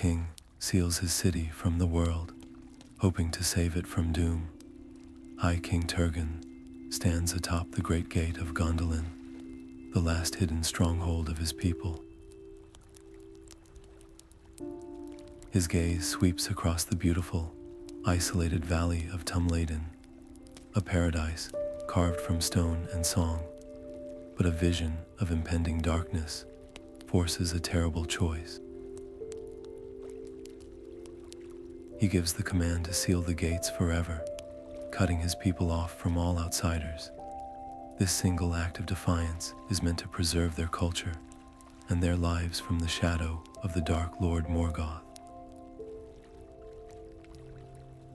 king seals his city from the world, hoping to save it from doom, High King Turgon stands atop the great gate of Gondolin, the last hidden stronghold of his people. His gaze sweeps across the beautiful, isolated valley of Tumladen, a paradise carved from stone and song, but a vision of impending darkness forces a terrible choice. He gives the command to seal the gates forever, cutting his people off from all outsiders. This single act of defiance is meant to preserve their culture and their lives from the shadow of the Dark Lord Morgoth.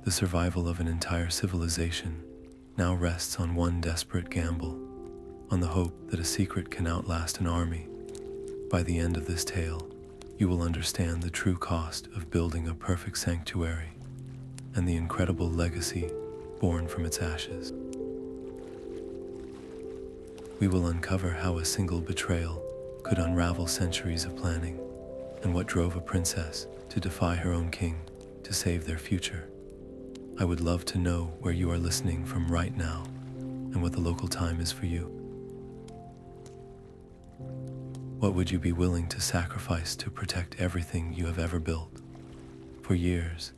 The survival of an entire civilization now rests on one desperate gamble, on the hope that a secret can outlast an army. By the end of this tale, you will understand the true cost of building a perfect sanctuary and the incredible legacy born from its ashes. We will uncover how a single betrayal could unravel centuries of planning, and what drove a princess to defy her own king to save their future. I would love to know where you are listening from right now and what the local time is for you. What would you be willing to sacrifice to protect everything you have ever built? For years,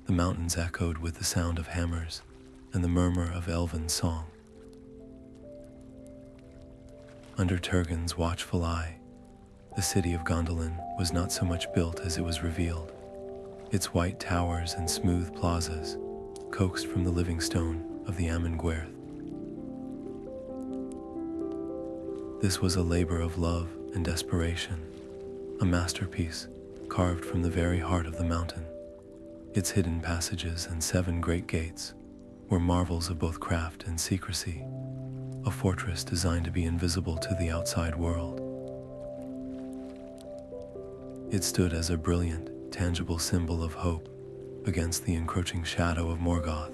the mountains echoed with the sound of hammers and the murmur of Elven song. Under Turgon's watchful eye, the city of Gondolin was not so much built as it was revealed. Its white towers and smooth plazas, coaxed from the living stone of the Ambience. This was a labor of love and desperation, a masterpiece carved from the very heart of the mountain. Its hidden passages and 7 great gates were marvels of both craft and secrecy, a fortress designed to be invisible to the outside world. It stood as a brilliant, tangible symbol of hope against the encroaching shadow of Morgoth.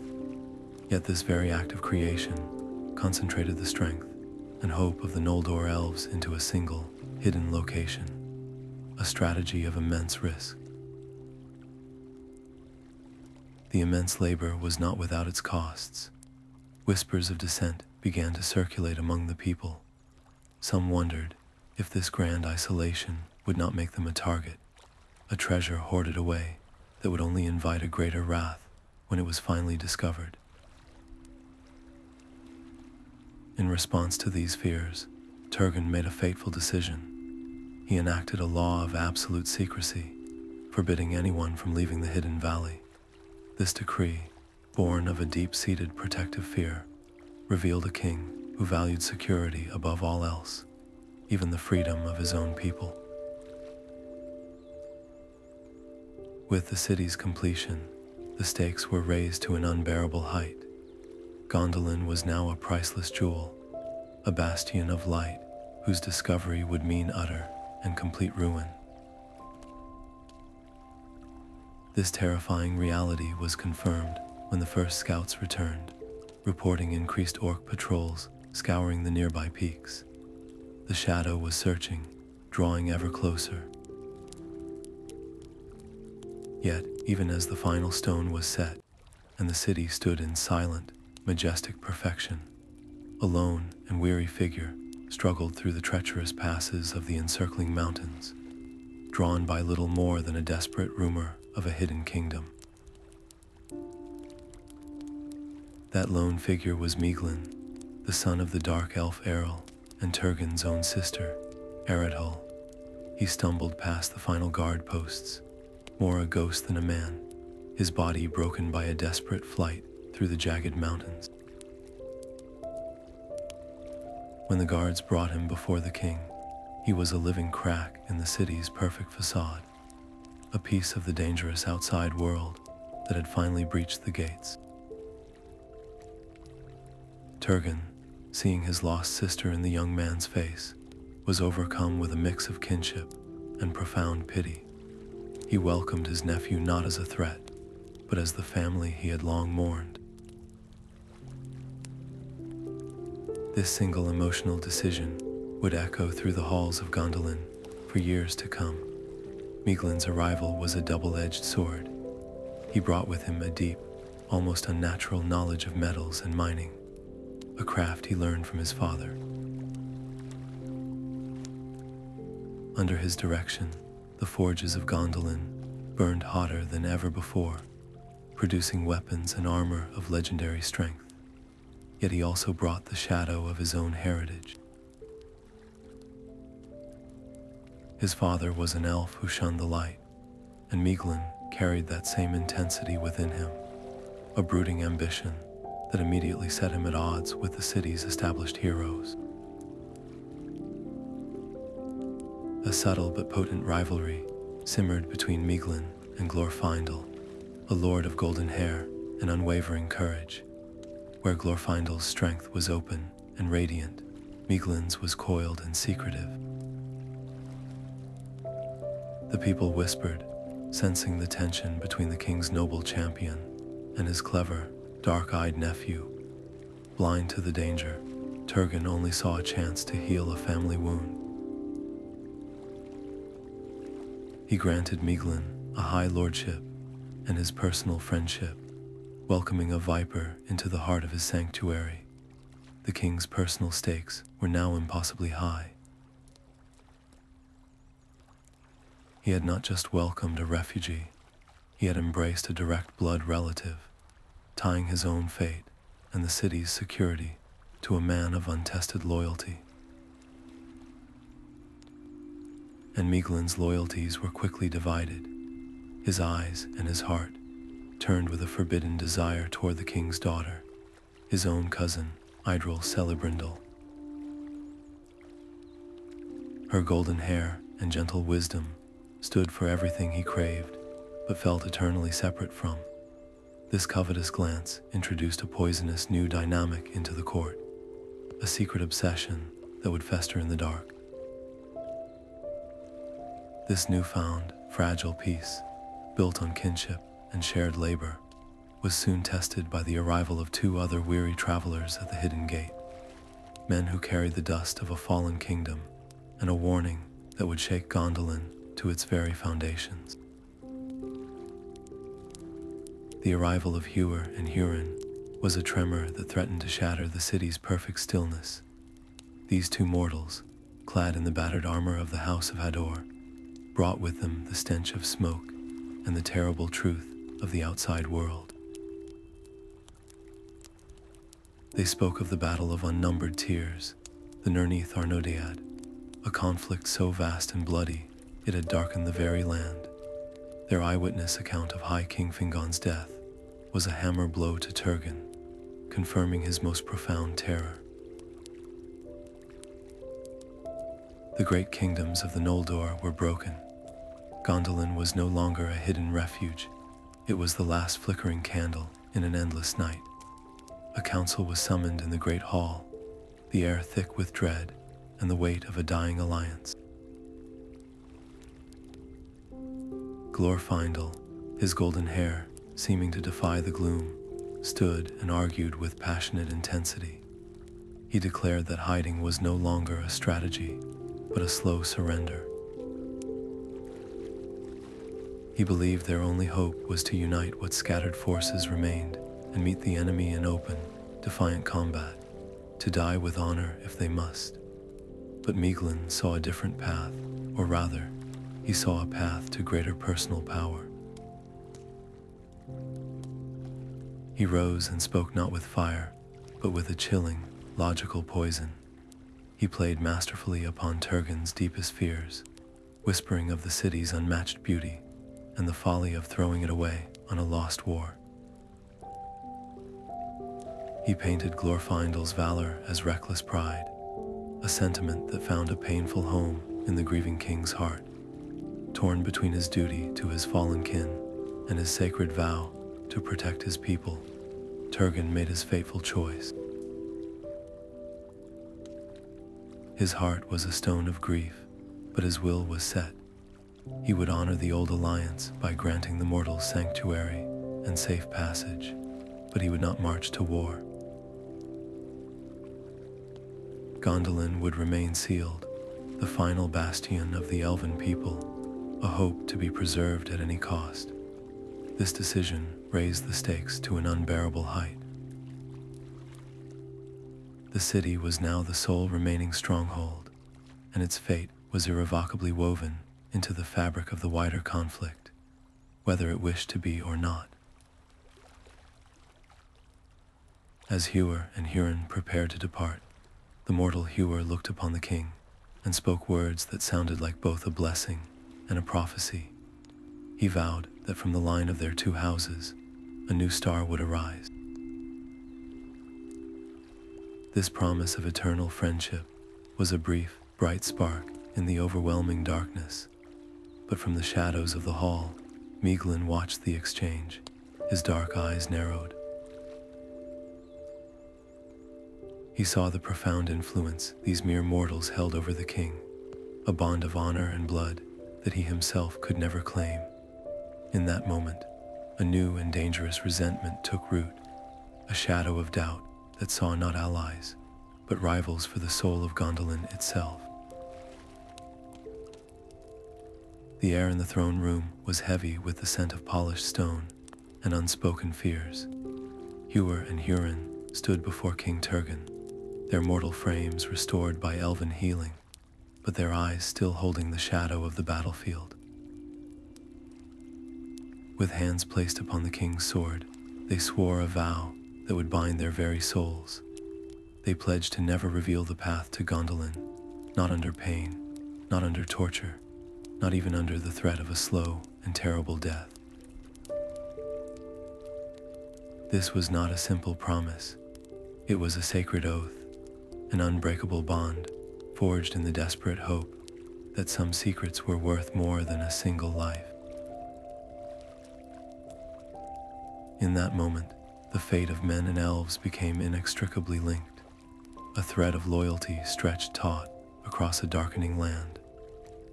Yet this very act of creation concentrated the strength and hope of the Noldor elves into a single, hidden location, a strategy of immense risk. The immense labor was not without its costs. Whispers of dissent began to circulate among the people. Some wondered if this grand isolation would not make them a target, a treasure hoarded away that would only invite a greater wrath when it was finally discovered. In response to these fears, Turgon made a fateful decision. He enacted a law of absolute secrecy, forbidding anyone from leaving the hidden valley. This decree, born of a deep-seated protective fear, revealed a king who valued security above all else, even the freedom of his own people. With the city's completion, the stakes were raised to an unbearable height. Gondolin was now a priceless jewel, a bastion of light whose discovery would mean utter and complete ruin. This terrifying reality was confirmed when the first scouts returned, reporting increased orc patrols scouring the nearby peaks. The shadow was searching, drawing ever closer. Yet, even as the final stone was set, and the city stood in silent, majestic perfection, a lone and weary figure struggled through the treacherous passes of the encircling mountains, drawn by little more than a desperate rumor of a hidden kingdom. That lone figure was Maeglin, the son of the dark elf Eärendil and Turgon's own sister, Eärendil. He stumbled past the final guard posts, more a ghost than a man, his body broken by a desperate flight through the jagged mountains. When the guards brought him before the king, he was a living crack in the city's perfect facade, a piece of the dangerous outside world that had finally breached the gates. Turgon, seeing his lost sister in the young man's face, was overcome with a mix of kinship and profound pity. He welcomed his nephew not as a threat, but as the family he had long mourned. This single emotional decision would echo through the halls of Gondolin for years to come. Maeglin's arrival was a double-edged sword. He brought with him a deep, almost unnatural knowledge of metals and mining, a craft he learned from his father. Under his direction, the forges of Gondolin burned hotter than ever before, producing weapons and armor of legendary strength. Yet he also brought the shadow of his own heritage. His father was an elf who shunned the light, and Maeglin carried that same intensity within him, a brooding ambition that immediately set him at odds with the city's established heroes. A subtle but potent rivalry simmered between Maeglin and Glorfindel, a lord of golden hair and unwavering courage. Where Glorfindel's strength was open and radiant, Maeglin's was coiled and secretive. The people whispered, sensing the tension between the king's noble champion and his clever, dark-eyed nephew. Blind to the danger, Turgon only saw a chance to heal a family wound. He granted Maeglin a high lordship and his personal friendship, welcoming a viper into the heart of his sanctuary. The king's personal stakes were now impossibly high. He had not just welcomed a refugee, he had embraced a direct blood relative, tying his own fate and the city's security to a man of untested loyalty. And Maeglin's loyalties were quickly divided. His eyes and his heart turned with a forbidden desire toward the king's daughter, his own cousin, Idril Celebrindel. Her golden hair and gentle wisdom stood for everything he craved, but felt eternally separate from. This covetous glance introduced a poisonous new dynamic into the court, a secret obsession that would fester in the dark. This newfound, fragile peace, built on kinship and shared labor, was soon tested by the arrival of two other weary travelers at the hidden gate, men who carried the dust of a fallen kingdom and a warning that would shake Gondolin to its very foundations. The arrival of Huer and Hurin was a tremor that threatened to shatter the city's perfect stillness. These two mortals, clad in the battered armor of the House of Hador, brought with them the stench of smoke and the terrible truth of the outside world. They spoke of the battle of unnumbered tears, the Nirneath Arnodiad, a conflict so vast and bloody it had darkened the very land. Their eyewitness account of High King Fingon's death was a hammer blow to Turgon, confirming his most profound terror. The great kingdoms of the Noldor were broken. Gondolin was no longer a hidden refuge. It was the last flickering candle in an endless night. A council was summoned in the great hall, the air thick with dread and the weight of a dying alliance. Glorfindel, his golden hair seeming to defy the gloom, stood and argued with passionate intensity. He declared that hiding was no longer a strategy, but a slow surrender. He believed their only hope was to unite what scattered forces remained and meet the enemy in open, defiant combat, to die with honor if they must. But Maeglin saw a different path, or rather, he saw a path to greater personal power. He rose and spoke not with fire, but with a chilling, logical poison. He played masterfully upon Turgon's deepest fears, whispering of the city's unmatched beauty and the folly of throwing it away on a lost war. He painted Glorfindel's valor as reckless pride, a sentiment that found a painful home in the grieving king's heart. Torn between his duty to his fallen kin and his sacred vow to protect his people, Turgon made his fateful choice. His heart was a stone of grief, but his will was set. He would honor the old alliance by granting the mortals sanctuary and safe passage, but he would not march to war. Gondolin would remain sealed, the final bastion of the Elven people, a hope to be preserved at any cost. This decision raised the stakes to an unbearable height. The city was now the sole remaining stronghold, and its fate was irrevocably woven into the fabric of the wider conflict, whether it wished to be or not. As Hewer and Huron prepared to depart, the mortal Hewer looked upon the king and spoke words that sounded like both a blessing and a prophecy. He vowed that from the line of their two houses, a new star would arise. This promise of eternal friendship was a brief, bright spark in the overwhelming darkness, but from the shadows of the hall, Maeglin watched the exchange, his dark eyes narrowed. He saw the profound influence these mere mortals held over the king, a bond of honor and blood that he himself could never claim. In that moment, a new and dangerous resentment took root, a shadow of doubt that saw not allies, but rivals for the soul of Gondolin itself. The air in the throne room was heavy with the scent of polished stone and unspoken fears. Hewer and Huron stood before King Turgon, their mortal frames restored by elven healing, but their eyes still holding the shadow of the battlefield. With hands placed upon the king's sword, they swore a vow that would bind their very souls. They pledged to never reveal the path to Gondolin, not under pain, not under torture, not even under the threat of a slow and terrible death. This was not a simple promise. It was a sacred oath, an unbreakable bond, forged in the desperate hope that some secrets were worth more than a single life. In that moment, the fate of men and elves became inextricably linked. A thread of loyalty stretched taut across a darkening land.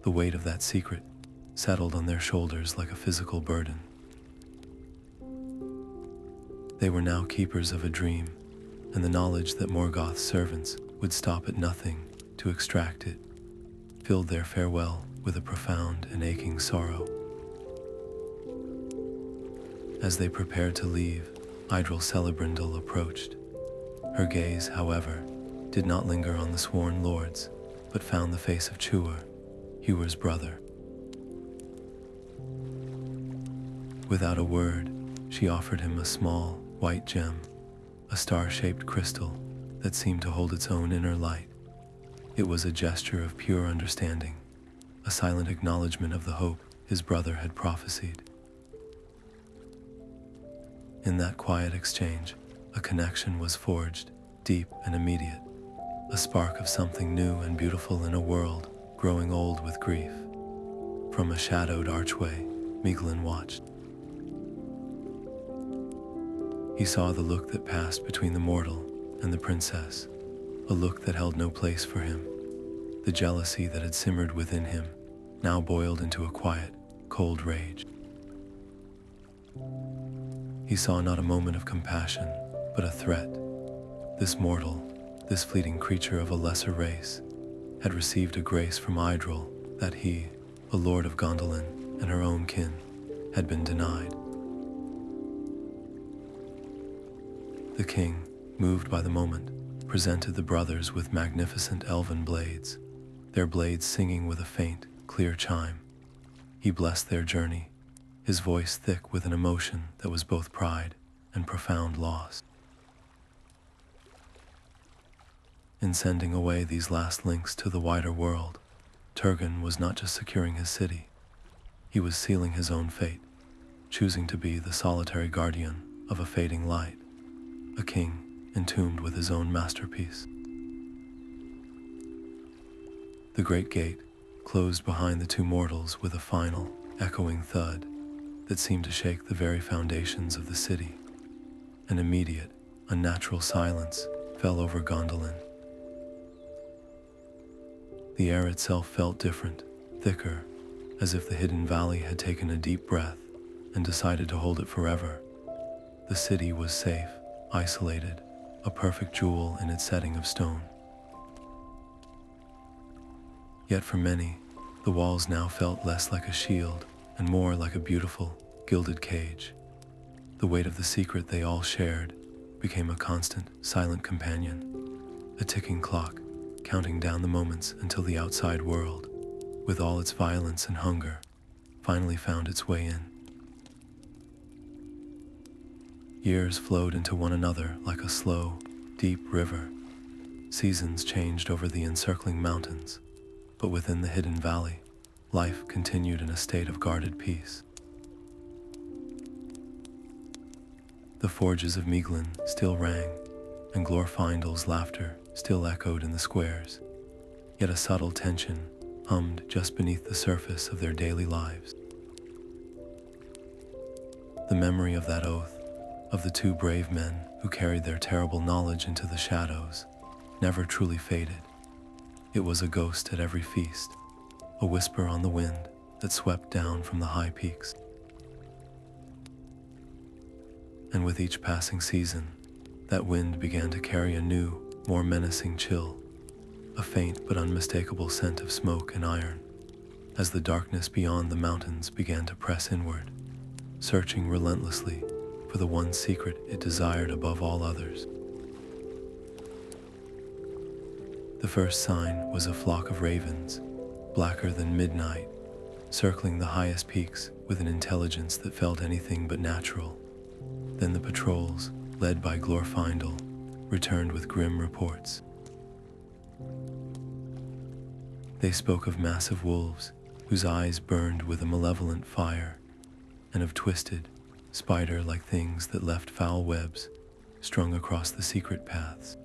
The weight of that secret settled on their shoulders like a physical burden. They were now keepers of a dream, and the knowledge that Morgoth's servants would stop at nothing to extract it filled their farewell with a profound and aching sorrow. As they prepared to leave, Idril Celebrindel approached. Her gaze, however, did not linger on the sworn lords, but found the face of Hewer, Hewer's brother. Without a word, she offered him a small, white gem, a star-shaped crystal that seemed to hold its own inner light. It was a gesture of pure understanding, a silent acknowledgement of the hope his brother had prophesied. In that quiet exchange, a connection was forged, deep and immediate, a spark of something new and beautiful in a world growing old with grief. From a shadowed archway, Maeglin watched. He saw the look that passed between the mortal and the princess, a look that held no place for him. The jealousy that had simmered within him now boiled into a quiet, cold rage. He saw not a moment of compassion, but a threat. This mortal, this fleeting creature of a lesser race, had received a grace from Idril that he, a lord of Gondolin and her own kin, had been denied. The king, moved by the moment, presented the brothers with magnificent elven blades, their blades singing with a faint, clear chime. He blessed their journey, his voice thick with an emotion that was both pride and profound loss. In sending away these last links to the wider world, Turgon was not just securing his city, he was sealing his own fate, choosing to be the solitary guardian of a fading light, a king entombed with his own masterpiece. The great gate closed behind the two mortals with a final, echoing thud that seemed to shake the very foundations of the city. An immediate, unnatural silence fell over Gondolin. The air itself felt different, thicker, as if the hidden valley had taken a deep breath and decided to hold it forever. The city was safe, isolated, a perfect jewel in its setting of stone. Yet for many, The walls now felt less like a shield and more like a beautiful, gilded cage. The weight of the secret they all shared became a constant, silent companion, a ticking clock, counting down the moments until the outside world, with all its violence and hunger, finally found its way in. Years flowed into one another like a slow, deep river. Seasons changed over the encircling mountains, but within the hidden valley, life continued in a state of guarded peace. The forges of Maeglin still rang, and Glorfindel's laughter still echoed in the squares, yet a subtle tension hummed just beneath the surface of their daily lives. The memory of that oath, of the two brave men who carried their terrible knowledge into the shadows, never truly faded. It was a ghost at every feast, a whisper on the wind that swept down from the high peaks. And with each passing season, that wind began to carry a new, more menacing chill, a faint but unmistakable scent of smoke and iron, as the darkness beyond the mountains began to press inward, searching relentlessly for the one secret it desired above all others. The first sign was a flock of ravens, blacker than midnight, circling the highest peaks with an intelligence that felt anything but natural. Then the patrols, led by Glorfindel, returned with grim reports. They spoke of massive wolves whose eyes burned with a malevolent fire, and of twisted, spider-like things that left foul webs strung across the secret paths.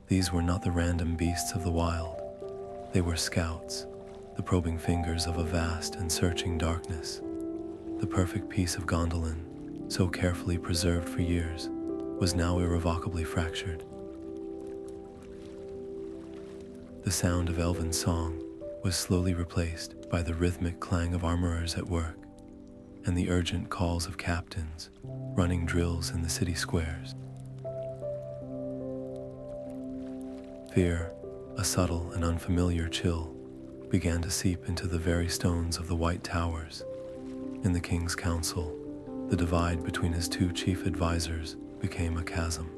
These were not the random beasts of the wild. They were scouts, the probing fingers of a vast and searching darkness. The perfect piece of Gondolin, so carefully preserved for years, was now irrevocably fractured. The sound of Elven song was slowly replaced by the rhythmic clang of armorers at work, and the urgent calls of captains running drills in the city squares. Fear, a subtle and unfamiliar chill, began to seep into the very stones of the white towers. In the king's council, the divide between his two chief advisors became a chasm.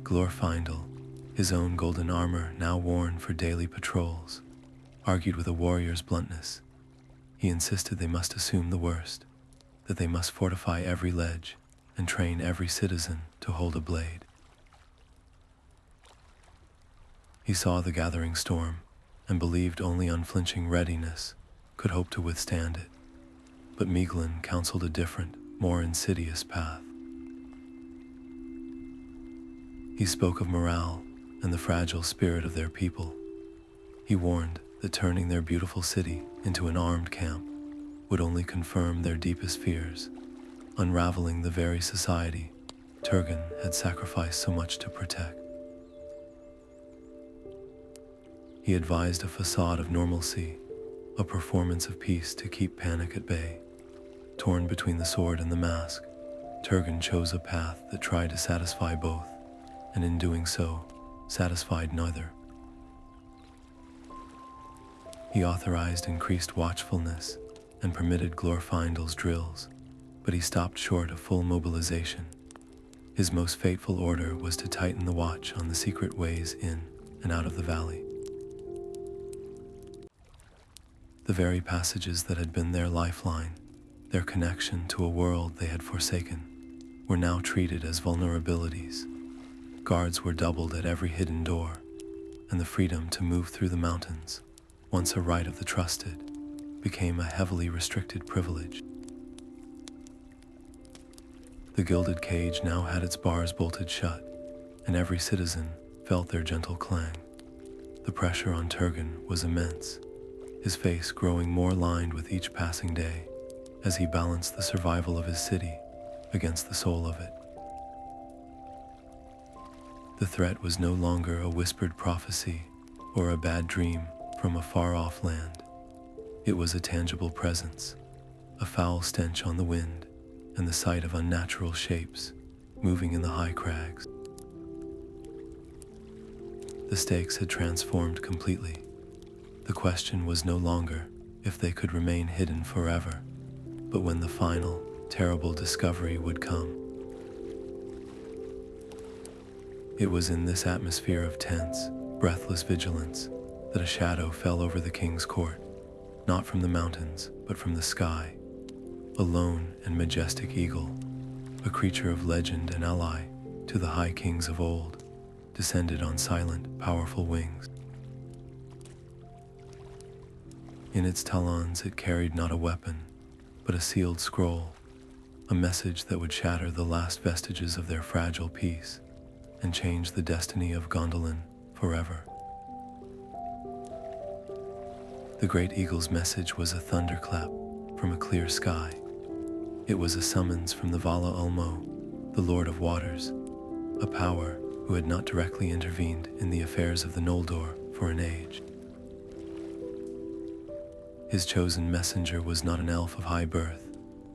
Glorfindel, his own golden armor now worn for daily patrols, argued with a warrior's bluntness. He insisted they must assume the worst, that they must fortify every ledge and train every citizen to hold a blade. He saw the gathering storm and believed only unflinching readiness could hope to withstand it. But Maeglin counseled a different, more insidious path. He spoke of morale and the fragile spirit of their people. He warned that turning their beautiful city into an armed camp would only confirm their deepest fears, unraveling the very society Turgon had sacrificed so much to protect. He advised a facade of normalcy, a performance of peace to keep panic at bay. Torn between the sword and the mask, Turgon chose a path that tried to satisfy both, and in doing so, satisfied neither. He authorized increased watchfulness and permitted Glorfindel's drills, but he stopped short of full mobilization. His most fateful order was to tighten the watch on the secret ways in and out of the valley. The very passages that had been their lifeline, their connection to a world they had forsaken, were now treated as vulnerabilities. Guards were doubled at every hidden door, and the freedom to move through the mountains, once a right of the trusted, became a heavily restricted privilege. The gilded cage now had its bars bolted shut, and every citizen felt their gentle clang. The pressure on Turgon was immense, his face growing more lined with each passing day as he balanced the survival of his city against the soul of it. The threat was no longer a whispered prophecy or a bad dream from a far-off land. It was a tangible presence, a foul stench on the wind, and the sight of unnatural shapes moving in the high crags. The stakes had transformed completely. The question was no longer if they could remain hidden forever, but when the final, terrible discovery would come. It was in this atmosphere of tense, breathless vigilance that a shadow fell over the king's court, not from the mountains, but from the sky. A lone and majestic eagle, a creature of legend and ally to the high kings of old, descended on silent, powerful wings. In its talons it carried not a weapon, but a sealed scroll, a message that would shatter the last vestiges of their fragile peace and change the destiny of Gondolin forever. The great eagle's message was a thunderclap from a clear sky. It was a summons from the Vala Ulmo, the Lord of Waters, a power who had not directly intervened in the affairs of the Noldor for an age. His chosen messenger was not an elf of high birth,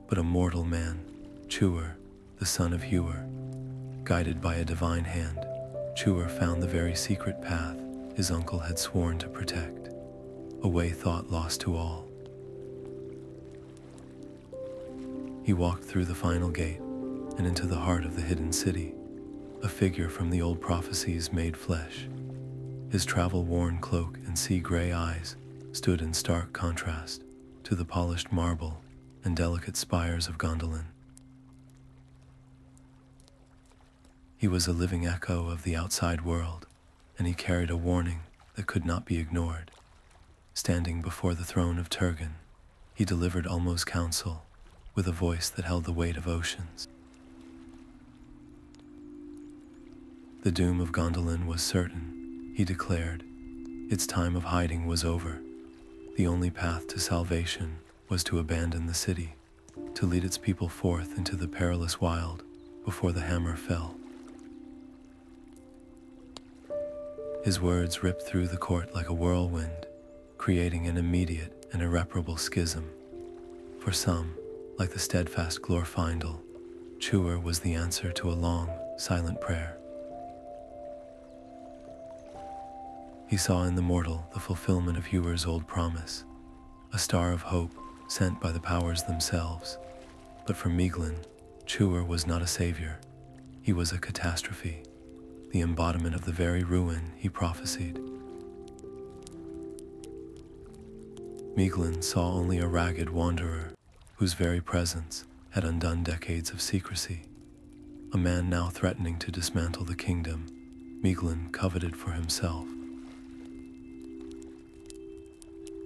but a mortal man, Tuor, the son of Huor. Guided by a divine hand, Tuor found the very secret path his uncle had sworn to protect, a way thought lost to all. He walked through the final gate and into the heart of the hidden city, a figure from the old prophecies made flesh. His travel-worn cloak and sea-gray eyes stood in stark contrast to the polished marble and delicate spires of Gondolin. He was a living echo of the outside world, and he carried a warning that could not be ignored. Standing before the throne of Turgon, he delivered Ulmo's counsel with a voice that held the weight of oceans. The doom of Gondolin was certain, he declared. Its time of hiding was over. The only path to salvation was to abandon the city, to lead its people forth into the perilous wild before the hammer fell. His words ripped through the court like a whirlwind, creating an immediate and irreparable schism. For some, like the steadfast Glorfindel, Tuor was the answer to a long, silent prayer. He saw in the mortal the fulfillment of Huor's old promise, a star of hope sent by the powers themselves. But for Maeglin, Tuor was not a savior. He was a catastrophe, the embodiment of the very ruin he prophesied. Maeglin saw only a ragged wanderer whose very presence had undone decades of secrecy. A man now threatening to dismantle the kingdom Maeglin coveted for himself.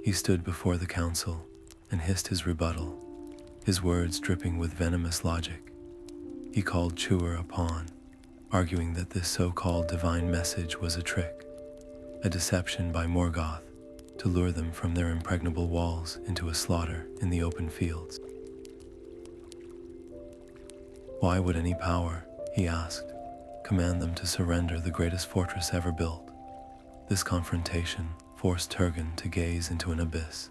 He stood before the council and hissed his rebuttal, his words dripping with venomous logic. He called Tuor a pawn, arguing that this so-called divine message was a trick, a deception by Morgoth to lure them from their impregnable walls into a slaughter in the open fields. Why would any power, he asked, command them to surrender the greatest fortress ever built? This confrontation forced Turgon to gaze into an abyss.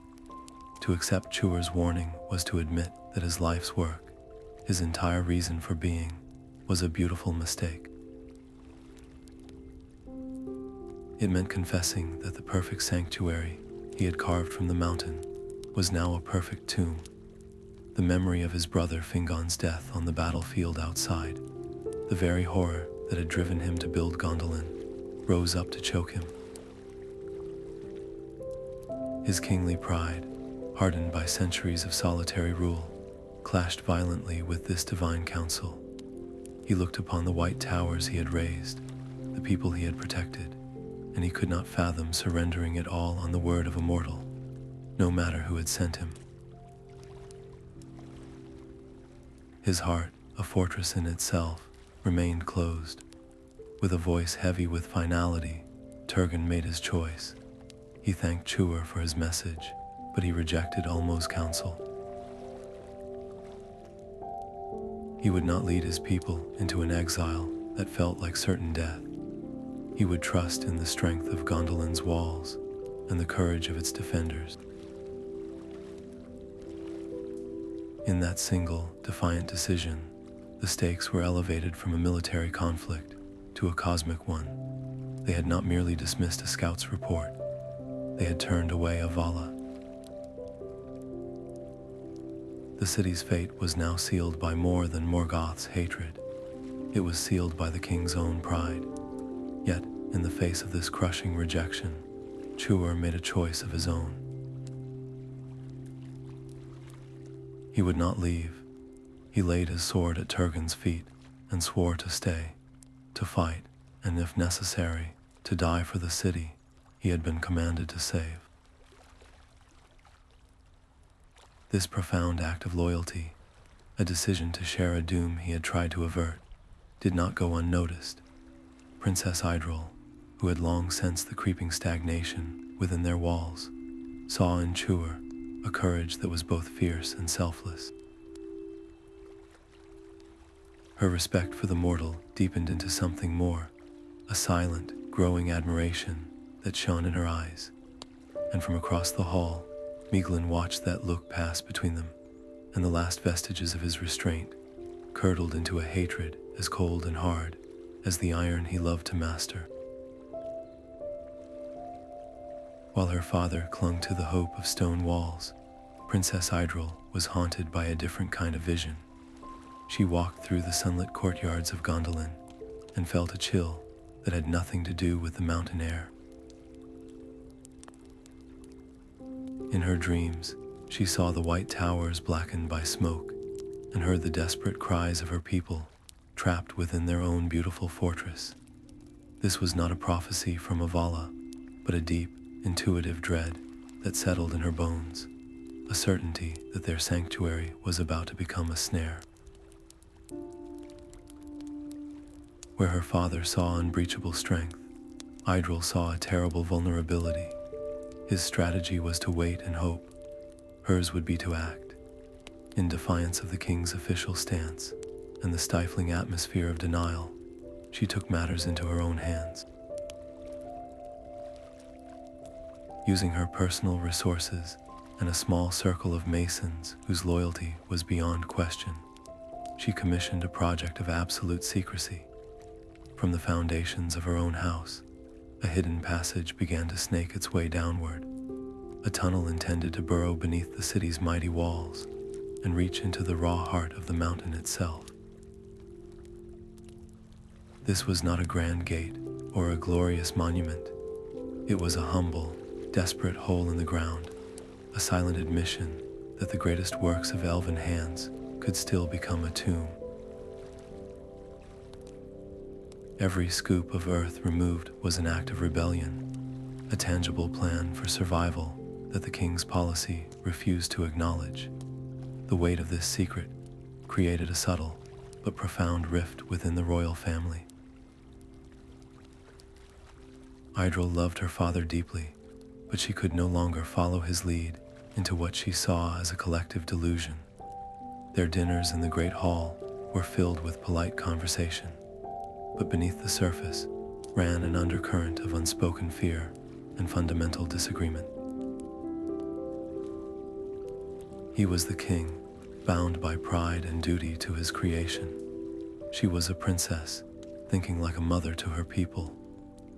To accept Tuor's warning was to admit that his life's work, his entire reason for being, was a beautiful mistake. It meant confessing that the perfect sanctuary he had carved from the mountain was now a perfect tomb. The memory of his brother Fingon's death on the battlefield outside, the very horror that had driven him to build Gondolin, rose up to choke him. His kingly pride, hardened by centuries of solitary rule, clashed violently with this divine counsel. He looked upon the white towers he had raised, the people he had protected, and he could not fathom surrendering it all on the word of a mortal, no matter who had sent him. His heart, a fortress in itself, remained closed. With a voice heavy with finality, Turgon made his choice. He thanked Tuor for his message, but he rejected Ulmo's counsel. He would not lead his people into an exile that felt like certain death. He would trust in the strength of Gondolin's walls and the courage of its defenders. In that single, defiant decision, the stakes were elevated from a military conflict to a cosmic one. They had not merely dismissed a scout's report, they had turned away a Vala. The city's fate was now sealed by more than Morgoth's hatred. It was sealed by the king's own pride. Yet, in the face of this crushing rejection, Tuor made a choice of his own. He would not leave. He laid his sword at Turgon's feet and swore to stay, to fight, and if necessary, to die for the city he had been commanded to save. This profound act of loyalty, a decision to share a doom he had tried to avert, did not go unnoticed. Princess Idril, who had long sensed the creeping stagnation within their walls, saw in Tuor a courage that was both fierce and selfless. Her respect for the mortal deepened into something more, a silent, growing admiration that shone in her eyes. And from across the hall, Maeglin watched that look pass between them, and the last vestiges of his restraint curdled into a hatred as cold and hard as the iron he loved to master. While her father clung to the hope of stone walls, Princess Idril was haunted by a different kind of vision. She walked through the sunlit courtyards of Gondolin and felt a chill that had nothing to do with the mountain air. In her dreams, she saw the white towers blackened by smoke and heard the desperate cries of her people trapped within their own beautiful fortress. This was not a prophecy from a Vala, but a deep, intuitive dread that settled in her bones, a certainty that their sanctuary was about to become a snare. Where her father saw unbreachable strength, Idril saw a terrible vulnerability. His strategy was to wait and hope. Hers would be to act. In defiance of the king's official stance and the stifling atmosphere of denial, she took matters into her own hands. Using her personal resources and a small circle of masons whose loyalty was beyond question, she commissioned a project of absolute secrecy. From the foundations of her own house, a hidden passage began to snake its way downward, a tunnel intended to burrow beneath the city's mighty walls and reach into the raw heart of the mountain itself. This was not a grand gate or a glorious monument. It was a humble, desperate hole in the ground, a silent admission that the greatest works of elven hands could still become a tomb. Every scoop of earth removed was an act of rebellion, a tangible plan for survival that the king's policy refused to acknowledge. The weight of this secret created a subtle but profound rift within the royal family. Idril loved her father deeply, but she could no longer follow his lead into what she saw as a collective delusion. Their dinners in the great hall were filled with polite conversation, but beneath the surface ran an undercurrent of unspoken fear and fundamental disagreement. He was the king, bound by pride and duty to his creation. She was a princess, thinking like a mother to her people,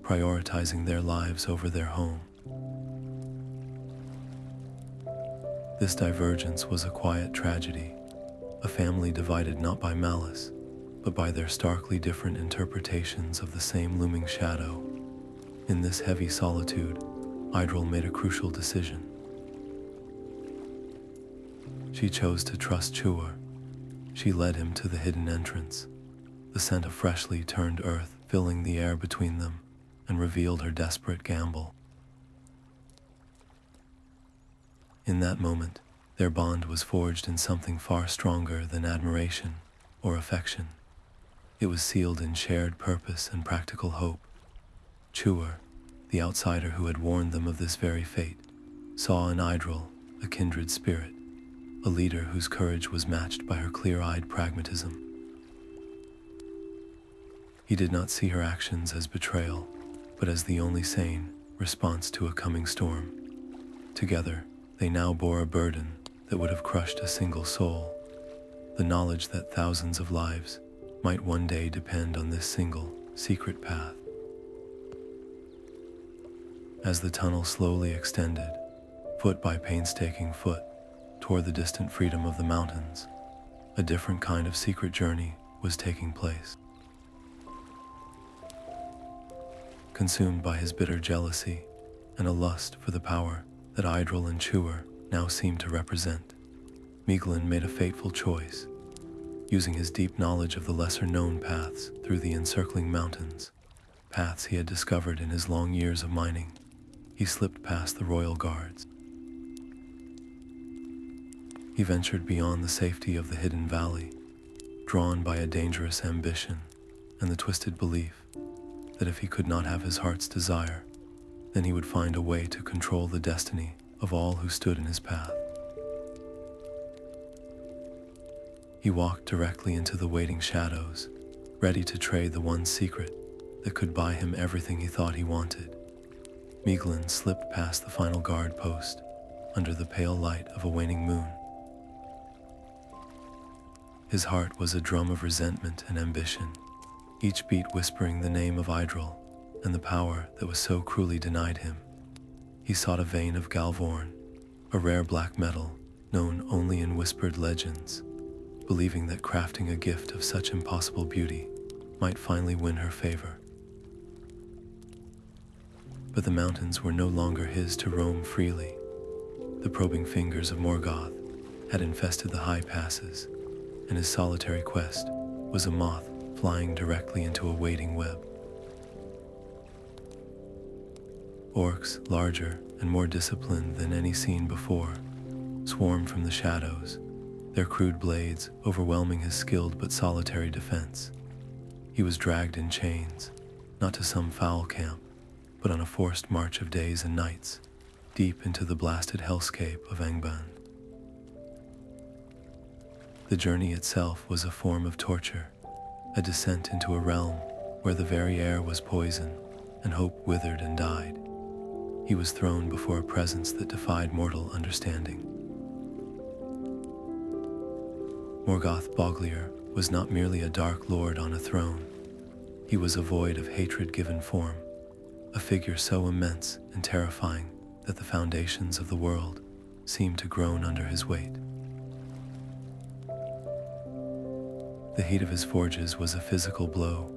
prioritizing their lives over their home. This divergence was a quiet tragedy, a family divided not by malice, but by their starkly different interpretations of the same looming shadow. In this heavy solitude, Idril made a crucial decision. She chose to trust Tuor. She led him to the hidden entrance, the scent of freshly turned earth filling the air between them, and revealed her desperate gamble. In that moment, their bond was forged in something far stronger than admiration or affection. It was sealed in shared purpose and practical hope. Tuor, the outsider who had warned them of this very fate, saw in Idril a kindred spirit, a leader whose courage was matched by her clear-eyed pragmatism. He did not see her actions as betrayal, but as the only sane response to a coming storm. Together, they now bore a burden that would have crushed a single soul, the knowledge that thousands of lives might one day depend on this single, secret path. As the tunnel slowly extended, foot by painstaking foot, toward the distant freedom of the mountains, a different kind of secret journey was taking place. Consumed by his bitter jealousy and a lust for the power that Idril and Chewer now seemed to represent, Maeglin made a fateful choice. Using his deep knowledge of the lesser-known paths through the encircling mountains, paths he had discovered in his long years of mining, he slipped past the royal guards. He ventured beyond the safety of the hidden valley, drawn by a dangerous ambition and the twisted belief that if he could not have his heart's desire, then he would find a way to control the destiny of all who stood in his path. He walked directly into the waiting shadows, ready to trade the one secret that could buy him everything he thought he wanted. Maeglin slipped past the final guard post under the pale light of a waning moon. His heart was a drum of resentment and ambition, each beat whispering the name of Idril and the power that was so cruelly denied him. He sought a vein of Galvorn, a rare black metal known only in whispered legends, believing that crafting a gift of such impossible beauty might finally win her favor. But the mountains were no longer his to roam freely. The probing fingers of Morgoth had infested the high passes, and his solitary quest was a moth flying directly into a waiting web. Orcs, larger and more disciplined than any seen before, swarmed from the shadows, their crude blades overwhelming his skilled but solitary defense. He was dragged in chains, not to some foul camp, but on a forced march of days and nights, deep into the blasted hellscape of Angband. The journey itself was a form of torture, a descent into a realm where the very air was poison and hope withered and died. He was thrown before a presence that defied mortal understanding. Morgoth Boglier was not merely a dark lord on a throne. He was a void of hatred given form, a figure so immense and terrifying that the foundations of the world seemed to groan under his weight. The heat of his forges was a physical blow,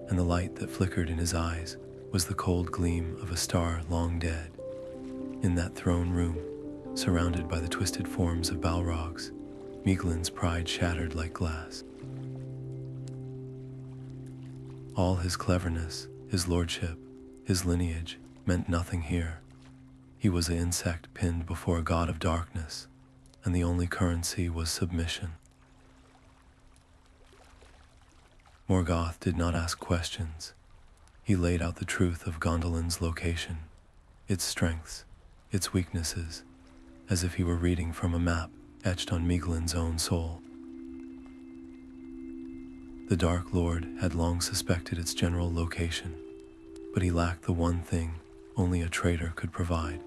and the light that flickered in his eyes was the cold gleam of a star long dead. In that throne room, surrounded by the twisted forms of Balrogs, Maeglin's pride shattered like glass. All his cleverness, his lordship, his lineage meant nothing here. He was an insect pinned before a god of darkness, and the only currency was submission. Morgoth did not ask questions. He laid out the truth of Gondolin's location, its strengths, its weaknesses, as if he were reading from a map etched on Maeglin's own soul. The Dark Lord had long suspected its general location, but he lacked the one thing only a traitor could provide: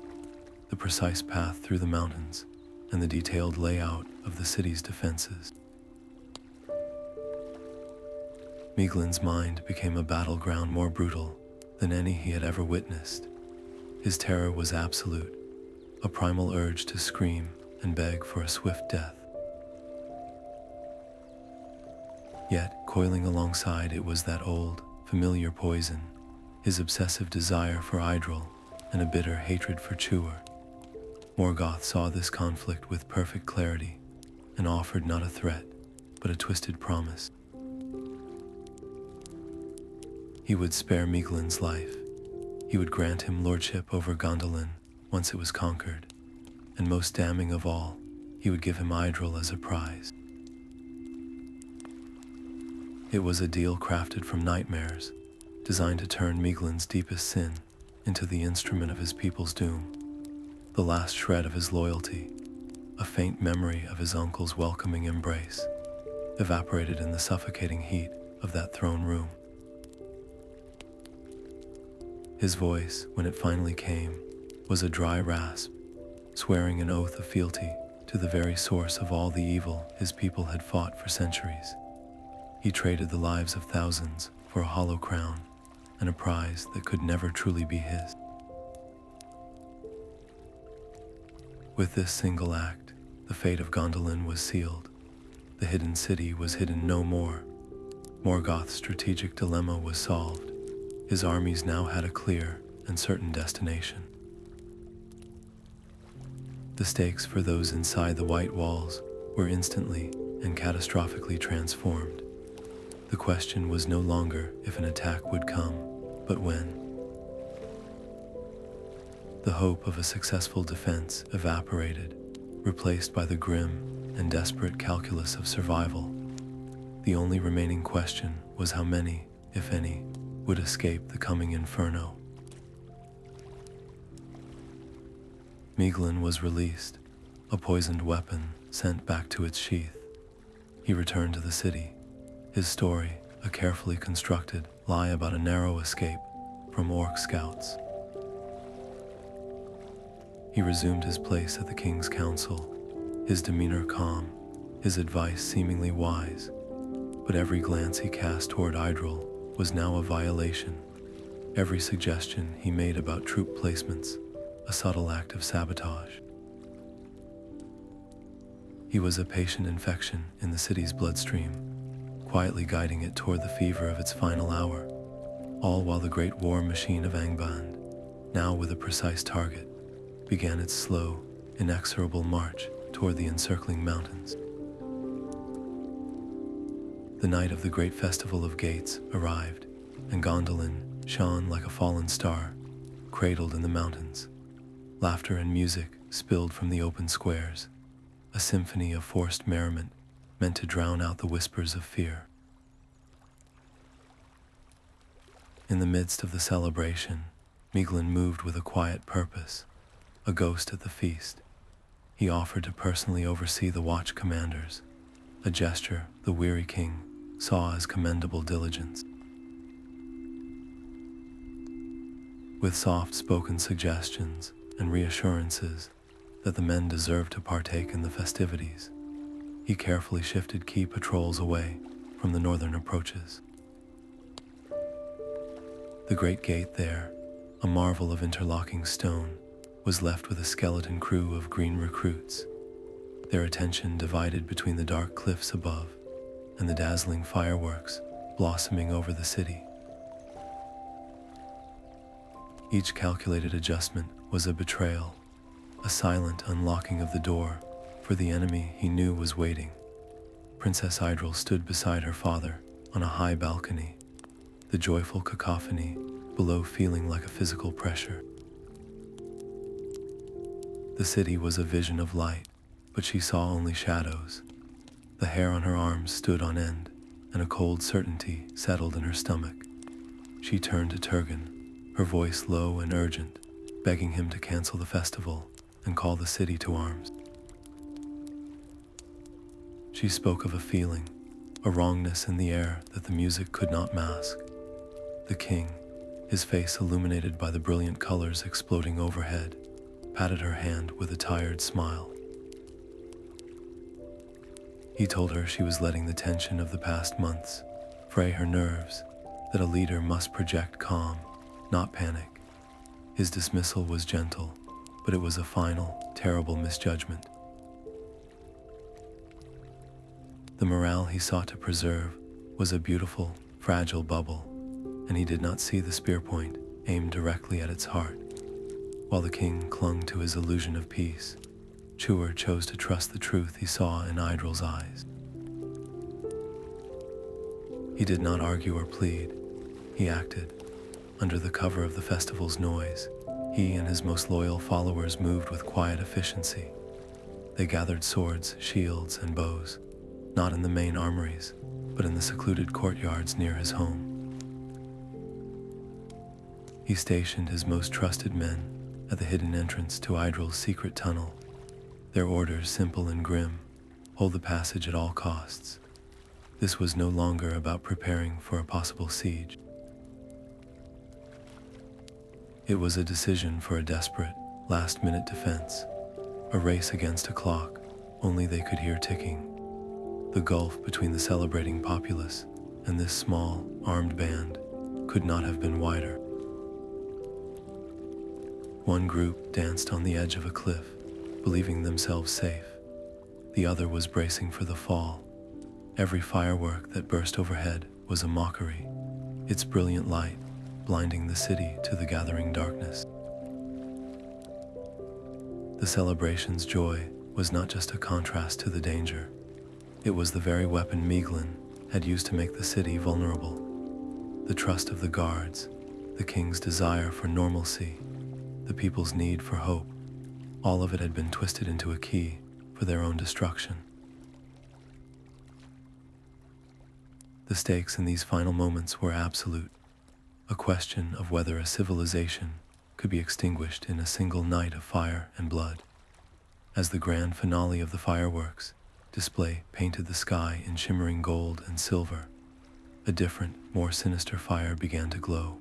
the precise path through the mountains and the detailed layout of the city's defenses. Maeglin's mind became a battleground more brutal than any he had ever witnessed. His terror was absolute, a primal urge to scream and beg for a swift death. Yet, coiling alongside it was that old, familiar poison, his obsessive desire for Idril and a bitter hatred for Chewer. Morgoth saw this conflict with perfect clarity and offered not a threat, but a twisted promise. He would spare Maeglin's life. He would grant him lordship over Gondolin once it was conquered, and most damning of all, he would give him Idril as a prize. It was a deal crafted from nightmares, designed to turn Maeglin's deepest sin into the instrument of his people's doom. The last shred of his loyalty, a faint memory of his uncle's welcoming embrace, evaporated in the suffocating heat of that throne room. His voice, when it finally came, was a dry rasp, swearing an oath of fealty to the very source of all the evil his people had fought for centuries. He traded the lives of thousands for a hollow crown and a prize that could never truly be his. With this single act, the fate of Gondolin was sealed. The hidden city was hidden no more. Morgoth's strategic dilemma was solved. His armies now had a clear and certain destination. The stakes for those inside the white walls were instantly and catastrophically transformed. The question was no longer if an attack would come, but when. The hope of a successful defense evaporated, replaced by the grim and desperate calculus of survival. The only remaining question was how many, if any, would escape the coming inferno. Maeglin was released, a poisoned weapon sent back to its sheath. He returned to the city, his story a carefully constructed lie about a narrow escape from orc scouts. He resumed his place at the king's council, his demeanor calm, his advice seemingly wise, but every glance he cast toward Idril was now a violation. Every suggestion he made about troop placements, a subtle act of sabotage. He was a patient infection in the city's bloodstream, quietly guiding it toward the fever of its final hour, all while the great war machine of Ambience, now with a precise target, began its slow, inexorable march toward the encircling mountains. The night of the great festival of gates arrived, and Gondolin shone like a fallen star, cradled in the mountains. Laughter and music spilled from the open squares, a symphony of forced merriment meant to drown out the whispers of fear. In the midst of the celebration, Maeglin moved with a quiet purpose, a ghost at the feast. He offered to personally oversee the watch commanders, a gesture the weary king saw as commendable diligence. With soft-spoken suggestions and reassurances that the men deserved to partake in the festivities, he carefully shifted key patrols away from the northern approaches. The great gate there, a marvel of interlocking stone, was left with a skeleton crew of green recruits, their attention divided between the dark cliffs above and the dazzling fireworks blossoming over the city. Each calculated adjustment was a betrayal, a silent unlocking of the door for the enemy he knew was waiting. Princess Idril stood beside her father on a high balcony, the joyful cacophony below feeling like a physical pressure. The city was a vision of light, but she saw only shadows. The hair on her arms stood on end, and a cold certainty settled in her stomach. She turned to Turgon, her voice low and urgent, begging him to cancel the festival and call the city to arms. She spoke of a feeling, a wrongness in the air that the music could not mask. The king, his face illuminated by the brilliant colors exploding overhead, patted her hand with a tired smile. He told her she was letting the tension of the past months fray her nerves, that a leader must project calm, not panic. His dismissal was gentle, but it was a final, terrible misjudgment. The morale he sought to preserve was a beautiful, fragile bubble, and he did not see the spear point aimed directly at its heart. While the king clung to his illusion of peace, Chuer chose to trust the truth he saw in Idril's eyes. He did not argue or plead. He acted. Under the cover of the festival's noise, he and his most loyal followers moved with quiet efficiency. They gathered swords, shields, and bows, not in the main armories, but in the secluded courtyards near his home. He stationed his most trusted men at the hidden entrance to Idril's secret tunnel. Their orders, simple and grim: hold the passage at all costs. This was no longer about preparing for a possible siege. It was a decision for a desperate, last-minute defense, a race against a clock only they could hear ticking. The gulf between the celebrating populace and this small, armed band could not have been wider. One group danced on the edge of a cliff, believing themselves safe. The other was bracing for the fall. Every firework that burst overhead was a mockery, its brilliant light blinding the city to the gathering darkness. The celebration's joy was not just a contrast to the danger. It was the very weapon Maeglin had used to make the city vulnerable. The trust of the guards, the king's desire for normalcy, the people's need for hope, all of it had been twisted into a key for their own destruction. The stakes in these final moments were absolute, a question of whether a civilization could be extinguished in a single night of fire and blood. As the grand finale of the fireworks display painted the sky in shimmering gold and silver, a different, more sinister fire began to glow.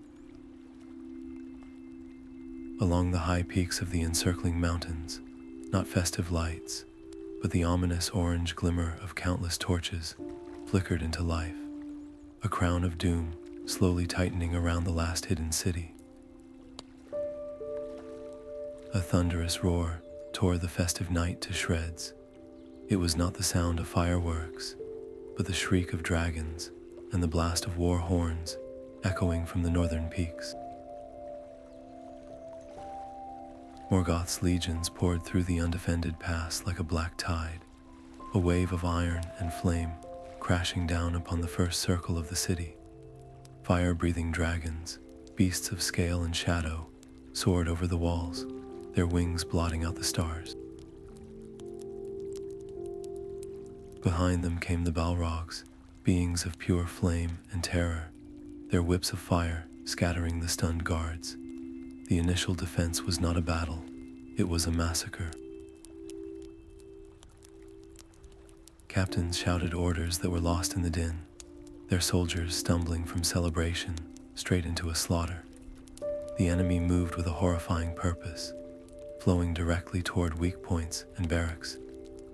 Along the high peaks of the encircling mountains, not festive lights, but the ominous orange glimmer of countless torches flickered into life, a crown of doom slowly tightening around the last hidden city. A thunderous roar tore the festive night to shreds. It was not the sound of fireworks, but the shriek of dragons and the blast of war horns echoing from the northern peaks. Morgoth's legions poured through the undefended pass like a black tide, a wave of iron and flame crashing down upon the first circle of the city. Fire-breathing dragons, beasts of scale and shadow, soared over the walls, their wings blotting out the stars. Behind them came the Balrogs, beings of pure flame and terror, their whips of fire scattering the stunned guards. The initial defense was not a battle, it was a massacre. Captains shouted orders that were lost in the din, their soldiers stumbling from celebration straight into a slaughter. The enemy moved with a horrifying purpose, flowing directly toward weak points and barracks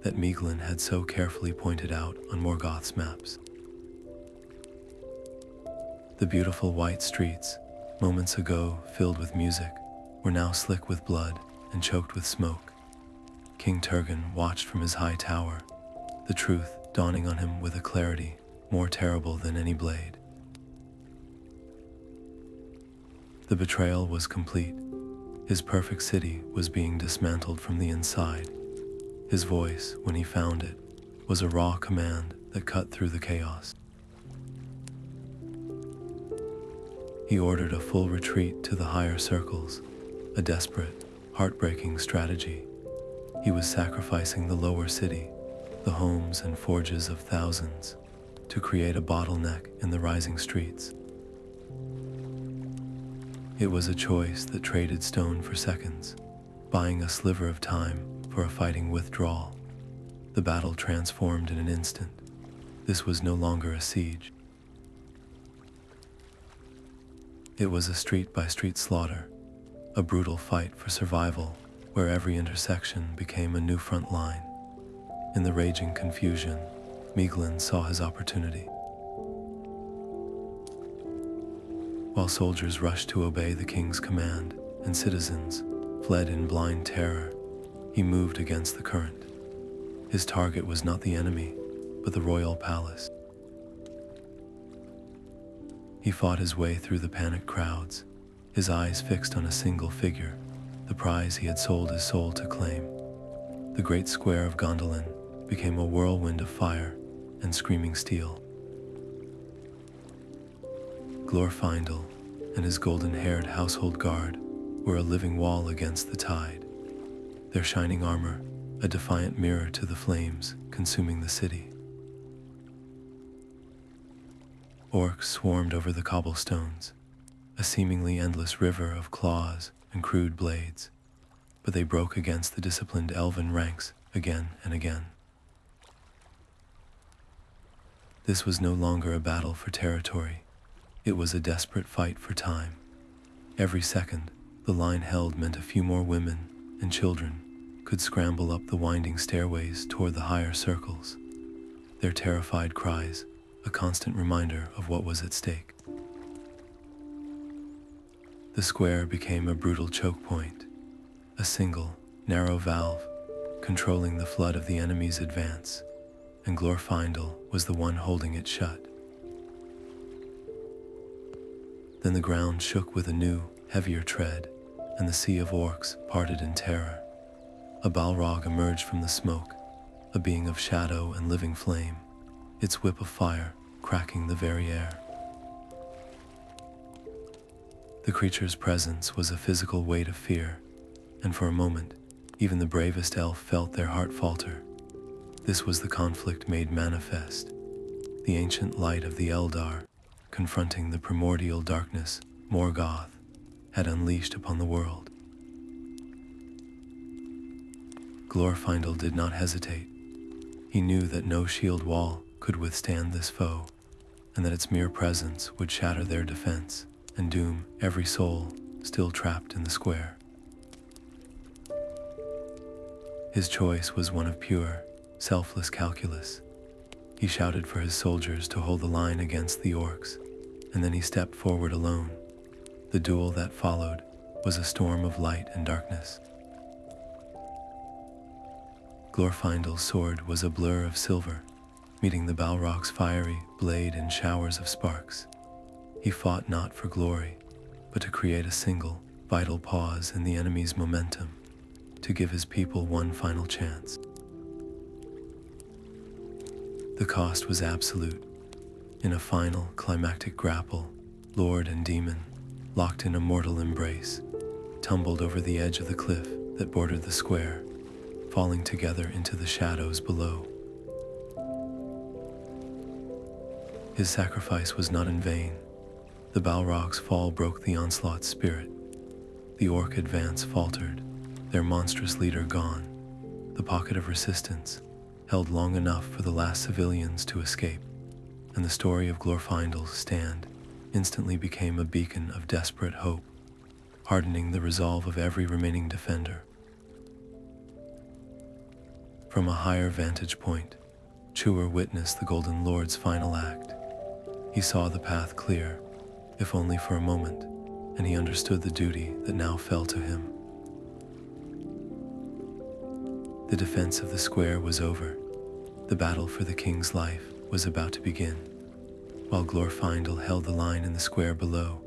that Maeglin had so carefully pointed out on Morgoth's maps. The beautiful white streets, moments ago filled with music, were now slick with blood and choked with smoke. King Turgon watched from his high tower, the truth dawning on him with a clarity more terrible than any blade. The betrayal was complete. His perfect city was being dismantled from the inside. His voice, when he found it, was a raw command that cut through the chaos. He ordered a full retreat to the higher circles, a desperate, heartbreaking strategy. He was sacrificing the lower city, the homes and forges of thousands, to create a bottleneck in the rising streets. It was a choice that traded stone for seconds, buying a sliver of time for a fighting withdrawal. The battle transformed in an instant. This was no longer a siege. It was a street-by-street slaughter, a brutal fight for survival where every intersection became a new front line. In the raging confusion, Maeglin saw his opportunity. While soldiers rushed to obey the king's command and citizens fled in blind terror, he moved against the current. His target was not the enemy, but the royal palace. He fought his way through the panicked crowds, his eyes fixed on a single figure, the prize he had sold his soul to claim. The great square of Gondolin became a whirlwind of fire and screaming steel. Glorfindel and his golden-haired household guard were a living wall against the tide, their shining armor a defiant mirror to the flames consuming the city. Orcs swarmed over the cobblestones, a seemingly endless river of claws and crude blades, but they broke against the disciplined elven ranks again and again. This was no longer a battle for territory. It was a desperate fight for time. Every second, the line held meant a few more women and children could scramble up the winding stairways toward the higher circles, their terrified cries a constant reminder of what was at stake. The square became a brutal choke point, a single, narrow valve controlling the flood of the enemy's advance, and Glorfindel was the one holding it shut. Then the ground shook with a new, heavier tread, and the sea of orcs parted in terror. A Balrog emerged from the smoke, a being of shadow and living flame, its whip of fire cracking the very air. The creature's presence was a physical weight of fear, and for a moment, even the bravest elf felt their heart falter. This was the conflict made manifest, the ancient light of the Eldar, confronting the primordial darkness Morgoth had unleashed upon the world. Glorfindel did not hesitate. He knew that no shield wall could withstand this foe, and that its mere presence would shatter their defense and doom every soul still trapped in the square. His choice was one of pure, selfless calculus. He shouted for his soldiers to hold the line against the orcs, and then he stepped forward alone. The duel that followed was a storm of light and darkness. Glorfindel's sword was a blur of silver, meeting the Balrog's fiery blade in showers of sparks. He fought not for glory, but to create a single, vital pause in the enemy's momentum, to give his people one final chance. The cost was absolute. In a final, climactic grapple, Lord and demon, locked in a mortal embrace, tumbled over the edge of the cliff that bordered the square, falling together into the shadows below. His sacrifice was not in vain. The Balrog's fall broke the onslaught's spirit. The orc advance faltered, their monstrous leader gone. The pocket of resistance held long enough for the last civilians to escape, and the story of Glorfindel's stand instantly became a beacon of desperate hope, hardening the resolve of every remaining defender. From a higher vantage point, Chuer witnessed the Golden Lord's final act. He saw the path clear, if only for a moment, and he understood the duty that now fell to him. The defense of the square was over. The battle for the king's life was about to begin. While Glorfindel held the line in the square below,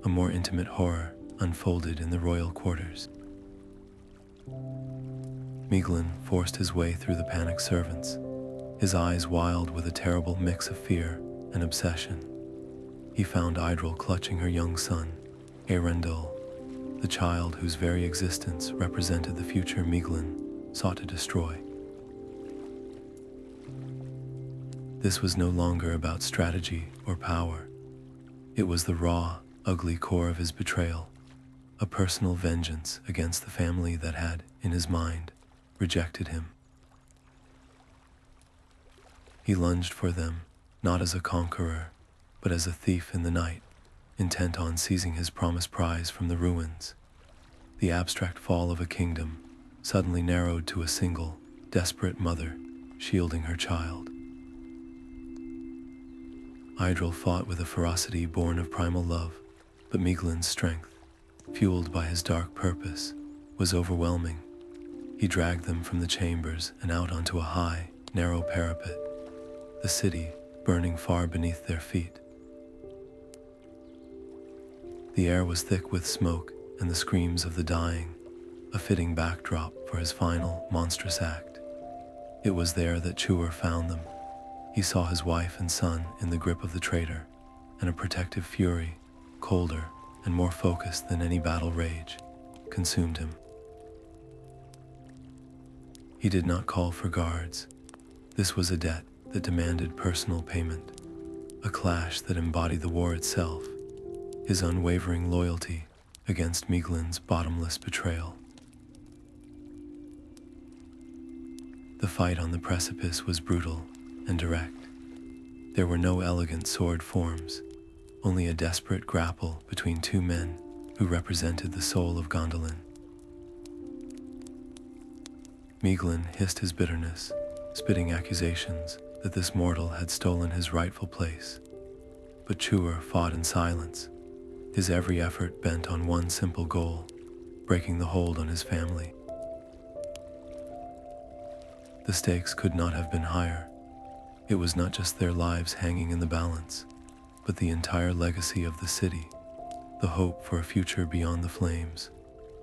a more intimate horror unfolded in the royal quarters. Maeglin forced his way through the panicked servants, his eyes wild with a terrible mix of fear and obsession. He found Idril clutching her young son, Eärendil, the child whose very existence represented the future Maeglin sought to destroy. This was no longer about strategy or power. It was the raw, ugly core of his betrayal, a personal vengeance against the family that had, in his mind, rejected him. He lunged for them, not as a conqueror, but as a thief in the night, intent on seizing his promised prize from the ruins. The abstract fall of a kingdom suddenly narrowed to a single, desperate mother shielding her child. Idril fought with a ferocity born of primal love, but Maeglin's strength, fueled by his dark purpose, was overwhelming. He dragged them from the chambers and out onto a high, narrow parapet, the city burning far beneath their feet. The air was thick with smoke and the screams of the dying, a fitting backdrop for his final, monstrous act. It was there that Chuer found them. He saw his wife and son in the grip of the traitor, and a protective fury, colder and more focused than any battle rage, consumed him. He did not call for guards. This was a debt that demanded personal payment, a clash that embodied the war itself, his unwavering loyalty against Maeglin's bottomless betrayal. The fight on the precipice was brutal and direct. There were no elegant sword forms, only a desperate grapple between two men who represented the soul of Gondolin. Maeglin hissed his bitterness, spitting accusations that this mortal had stolen his rightful place. But Chuer fought in silence, his every effort bent on one simple goal, breaking the hold on his family. The stakes could not have been higher. It was not just their lives hanging in the balance, but the entire legacy of the city, the hope for a future beyond the flames,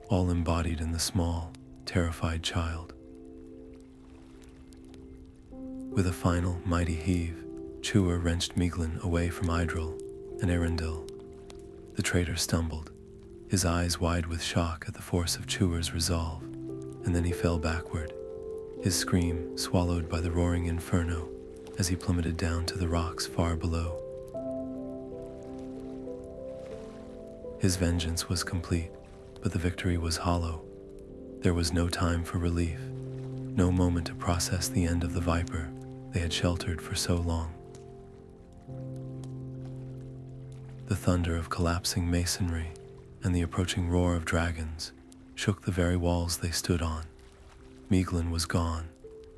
all embodied in the small, terrified child. With a final mighty heave, Tuor wrenched Maeglin away from Idril and Eärendil. The traitor stumbled, his eyes wide with shock at the force of Tuor's resolve, and then he fell backward, his scream swallowed by the roaring inferno as he plummeted down to the rocks far below. His vengeance was complete, but the victory was hollow. There was no time for relief, no moment to process the end of the viper they had sheltered for so long. The thunder of collapsing masonry and the approaching roar of dragons shook the very walls they stood on. Maeglin was gone,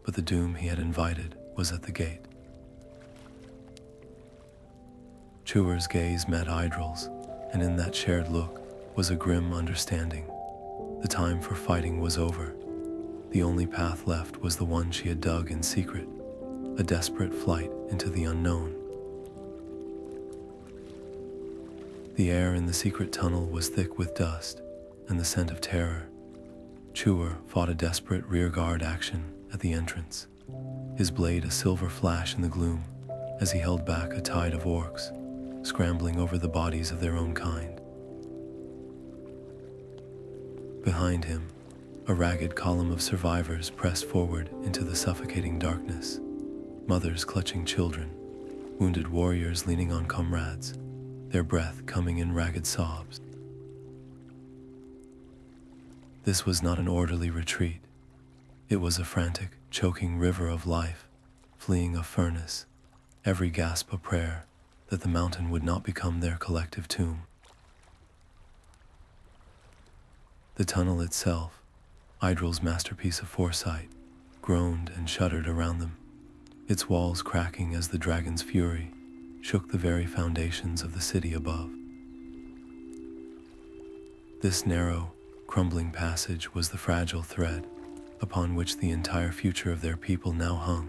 but the doom he had invited was at the gate. Tuor's gaze met Idril's, and in that shared look was a grim understanding. The time for fighting was over. The only path left was the one she had dug in secret, a desperate flight into the unknown. The air in the secret tunnel was thick with dust and the scent of terror. Tuor fought a desperate rearguard action at the entrance, his blade a silver flash in the gloom as he held back a tide of orcs, scrambling over the bodies of their own kind. Behind him, a ragged column of survivors pressed forward into the suffocating darkness, mothers clutching children, wounded warriors leaning on comrades, their breath coming in ragged sobs. This was not an orderly retreat. It was a frantic, choking river of life, fleeing a furnace, every gasp a prayer that the mountain would not become their collective tomb. The tunnel itself, Idril's masterpiece of foresight, groaned and shuddered around them, its walls cracking as the dragon's fury shook the very foundations of the city above. This narrow, crumbling passage was the fragile thread upon which the entire future of their people now hung.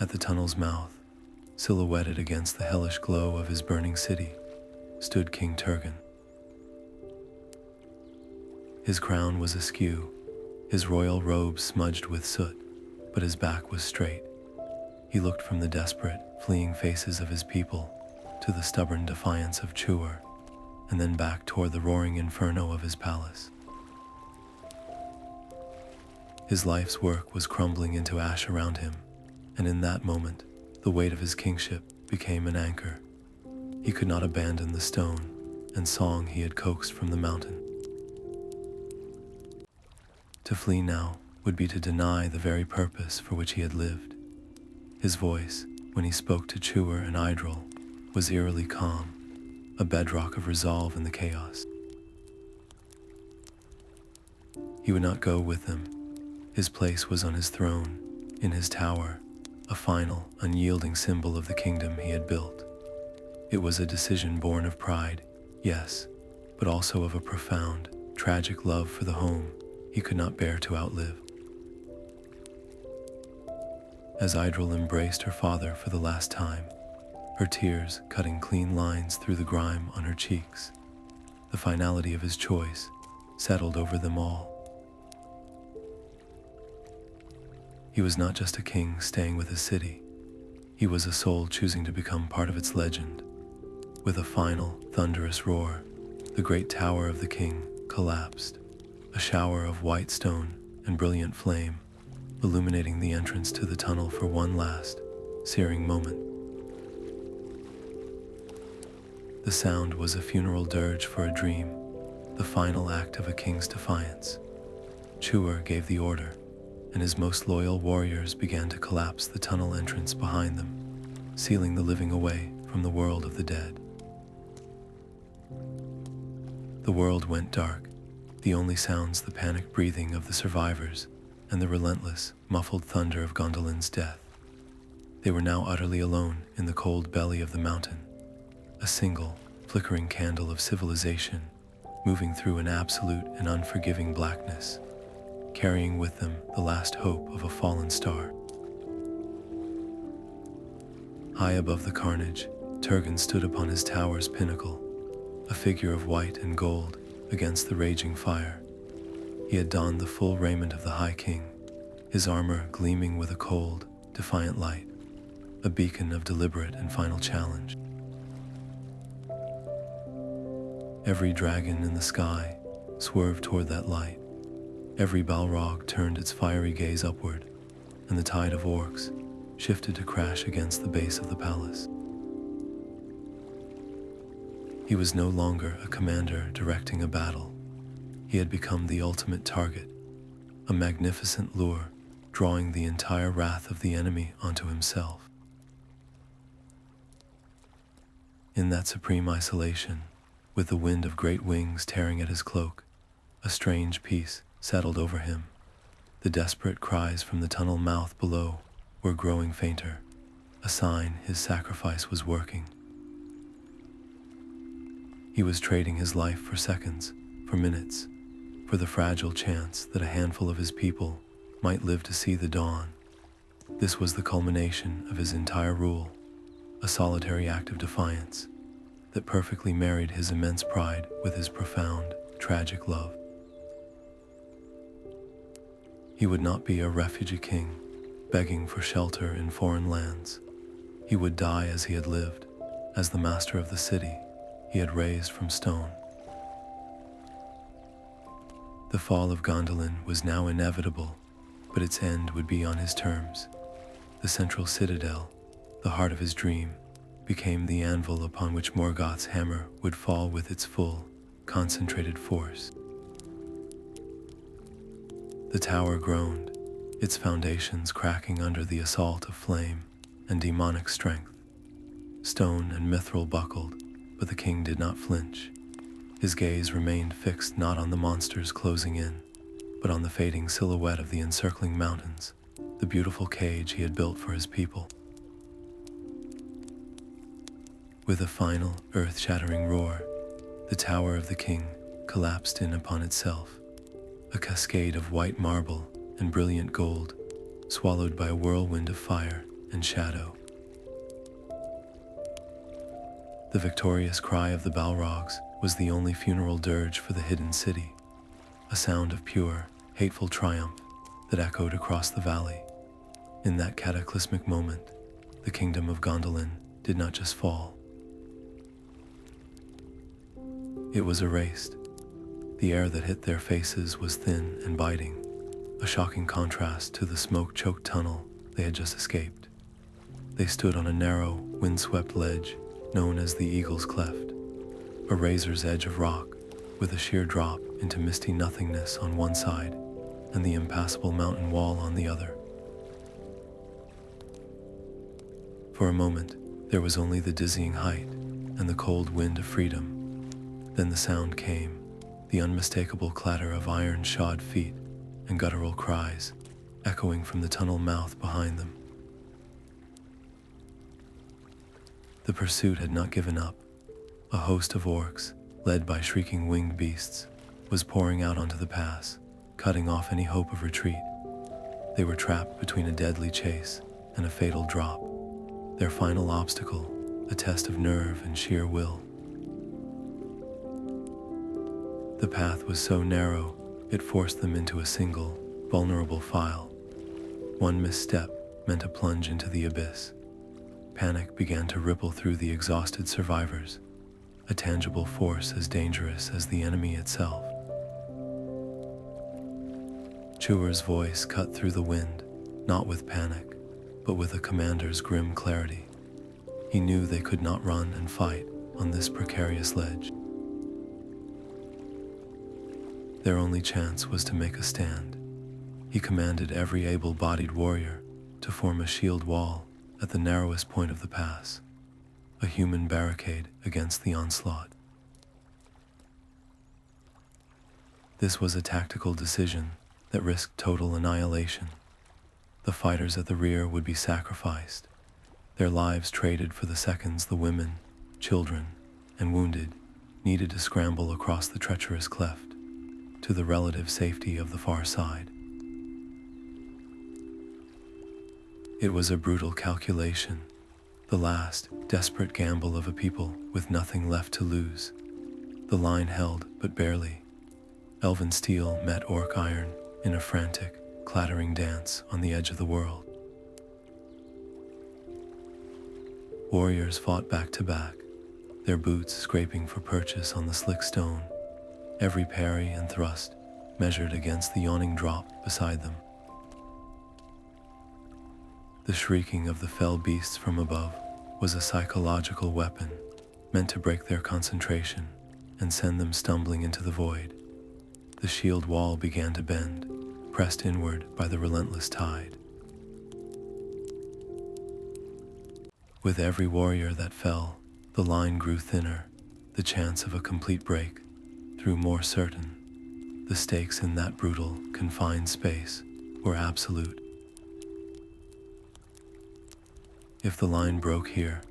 At the tunnel's mouth, silhouetted against the hellish glow of his burning city, stood King Turgon. His crown was askew, his royal robe smudged with soot, but his back was straight. He looked from the desperate, fleeing faces of his people to the stubborn defiance of Tuor, and then back toward the roaring inferno of his palace. His life's work was crumbling into ash around him, and in that moment, the weight of his kingship became an anchor. He could not abandon the stone and song he had coaxed from the mountain. To flee now would be to deny the very purpose for which he had lived. His voice, when he spoke to Tuor and Idril, was eerily calm, a bedrock of resolve in the chaos. He would not go with them. His place was on his throne, in his tower, a final, unyielding symbol of the kingdom he had built. It was a decision born of pride, yes, but also of a profound, tragic love for the home he could not bear to outlive. As Idril embraced her father for the last time, her tears cutting clean lines through the grime on her cheeks, the finality of his choice settled over them all. He was not just a king staying with his city. He was a soul choosing to become part of its legend. With a final, thunderous roar, the great tower of the king collapsed, a shower of white stone and brilliant flame, illuminating the entrance to the tunnel for one last, searing moment. The sound was a funeral dirge for a dream, the final act of a king's defiance. Tuor gave the order, and his most loyal warriors began to collapse the tunnel entrance behind them, sealing the living away from the world of the dead. The world went dark, the only sounds the panicked breathing of the survivors and the relentless, muffled thunder of Gondolin's death. They were now utterly alone in the cold belly of the mountain, a single, flickering candle of civilization moving through an absolute and unforgiving blackness. carrying with them the last hope of a fallen star. High above the carnage, Turgon stood upon his tower's pinnacle, a figure of white and gold against the raging fire. He had donned the full raiment of the High King, his armor gleaming with a cold, defiant light, a beacon of deliberate and final challenge. Every dragon in the sky swerved toward that light. Every Balrog turned its fiery gaze upward, and the tide of orcs shifted to crash against the base of the palace. He was no longer a commander directing a battle. He had become the ultimate target, a magnificent lure drawing the entire wrath of the enemy onto himself. In that supreme isolation, with the wind of great wings tearing at his cloak, a strange peace settled over him. The desperate cries from the tunnel mouth below were growing fainter, a sign his sacrifice was working. He was trading his life for seconds, for minutes, for the fragile chance that a handful of his people might live to see the dawn. This was the culmination of his entire rule, a solitary act of defiance that perfectly married his immense pride with his profound, tragic love. He would not be a refugee king, begging for shelter in foreign lands. He would die as he had lived, as the master of the city he had raised from stone. The fall of Gondolin was now inevitable, but its end would be on his terms. The central citadel, the heart of his dream, became the anvil upon which Morgoth's hammer would fall with its full, concentrated force. The tower groaned, its foundations cracking under the assault of flame and demonic strength. Stone and mithril buckled, but the king did not flinch. His gaze remained fixed not on the monsters closing in, but on the fading silhouette of the encircling mountains, the beautiful cage he had built for his people. With a final, earth-shattering roar, the tower of the king collapsed in upon itself, a cascade of white marble and brilliant gold, swallowed by a whirlwind of fire and shadow. The victorious cry of the Balrogs was the only funeral dirge for the hidden city, a sound of pure, hateful triumph that echoed across the valley. In that cataclysmic moment, the kingdom of Gondolin did not just fall. It was erased. The air that hit their faces was thin and biting, a shocking contrast to the smoke-choked tunnel they had just escaped. They stood on a narrow, windswept ledge known as the Eagle's Cleft, a razor's edge of rock with a sheer drop into misty nothingness on one side and the impassable mountain wall on the other. For a moment, there was only the dizzying height and the cold wind of freedom. Then the sound came, the unmistakable clatter of iron-shod feet and guttural cries, echoing from the tunnel mouth behind them. The pursuit had not given up. A host of orcs, led by shrieking winged beasts, was pouring out onto the pass, cutting off any hope of retreat. They were trapped between a deadly chase and a fatal drop, their final obstacle a test of nerve and sheer will. The path was so narrow, it forced them into a single, vulnerable file. One misstep meant a plunge into the abyss. Panic began to ripple through the exhausted survivors, a tangible force as dangerous as the enemy itself. Chewer's voice cut through the wind, not with panic, but with a commander's grim clarity. He knew they could not run and fight on this precarious ledge. Their only chance was to make a stand. He commanded every able-bodied warrior to form a shield wall at the narrowest point of the pass, a human barricade against the onslaught. This was a tactical decision that risked total annihilation. The fighters at the rear would be sacrificed, their lives traded for the seconds the women, children, and wounded needed to scramble across the treacherous cleft to the relative safety of the far side. It was a brutal calculation, the last, desperate gamble of a people with nothing left to lose. The line held, but barely. Elven steel met orc iron in a frantic, clattering dance on the edge of the world. Warriors fought back to back, their boots scraping for purchase on the slick stone, every parry and thrust measured against the yawning drop beside them. The shrieking of the fell beasts from above was a psychological weapon meant to break their concentration and send them stumbling into the void. The shield wall began to bend, pressed inward by the relentless tide. With every warrior that fell, the line grew thinner, the chance of a complete break grew more certain. The stakes in that brutal, confined space were absolute. If the line broke here,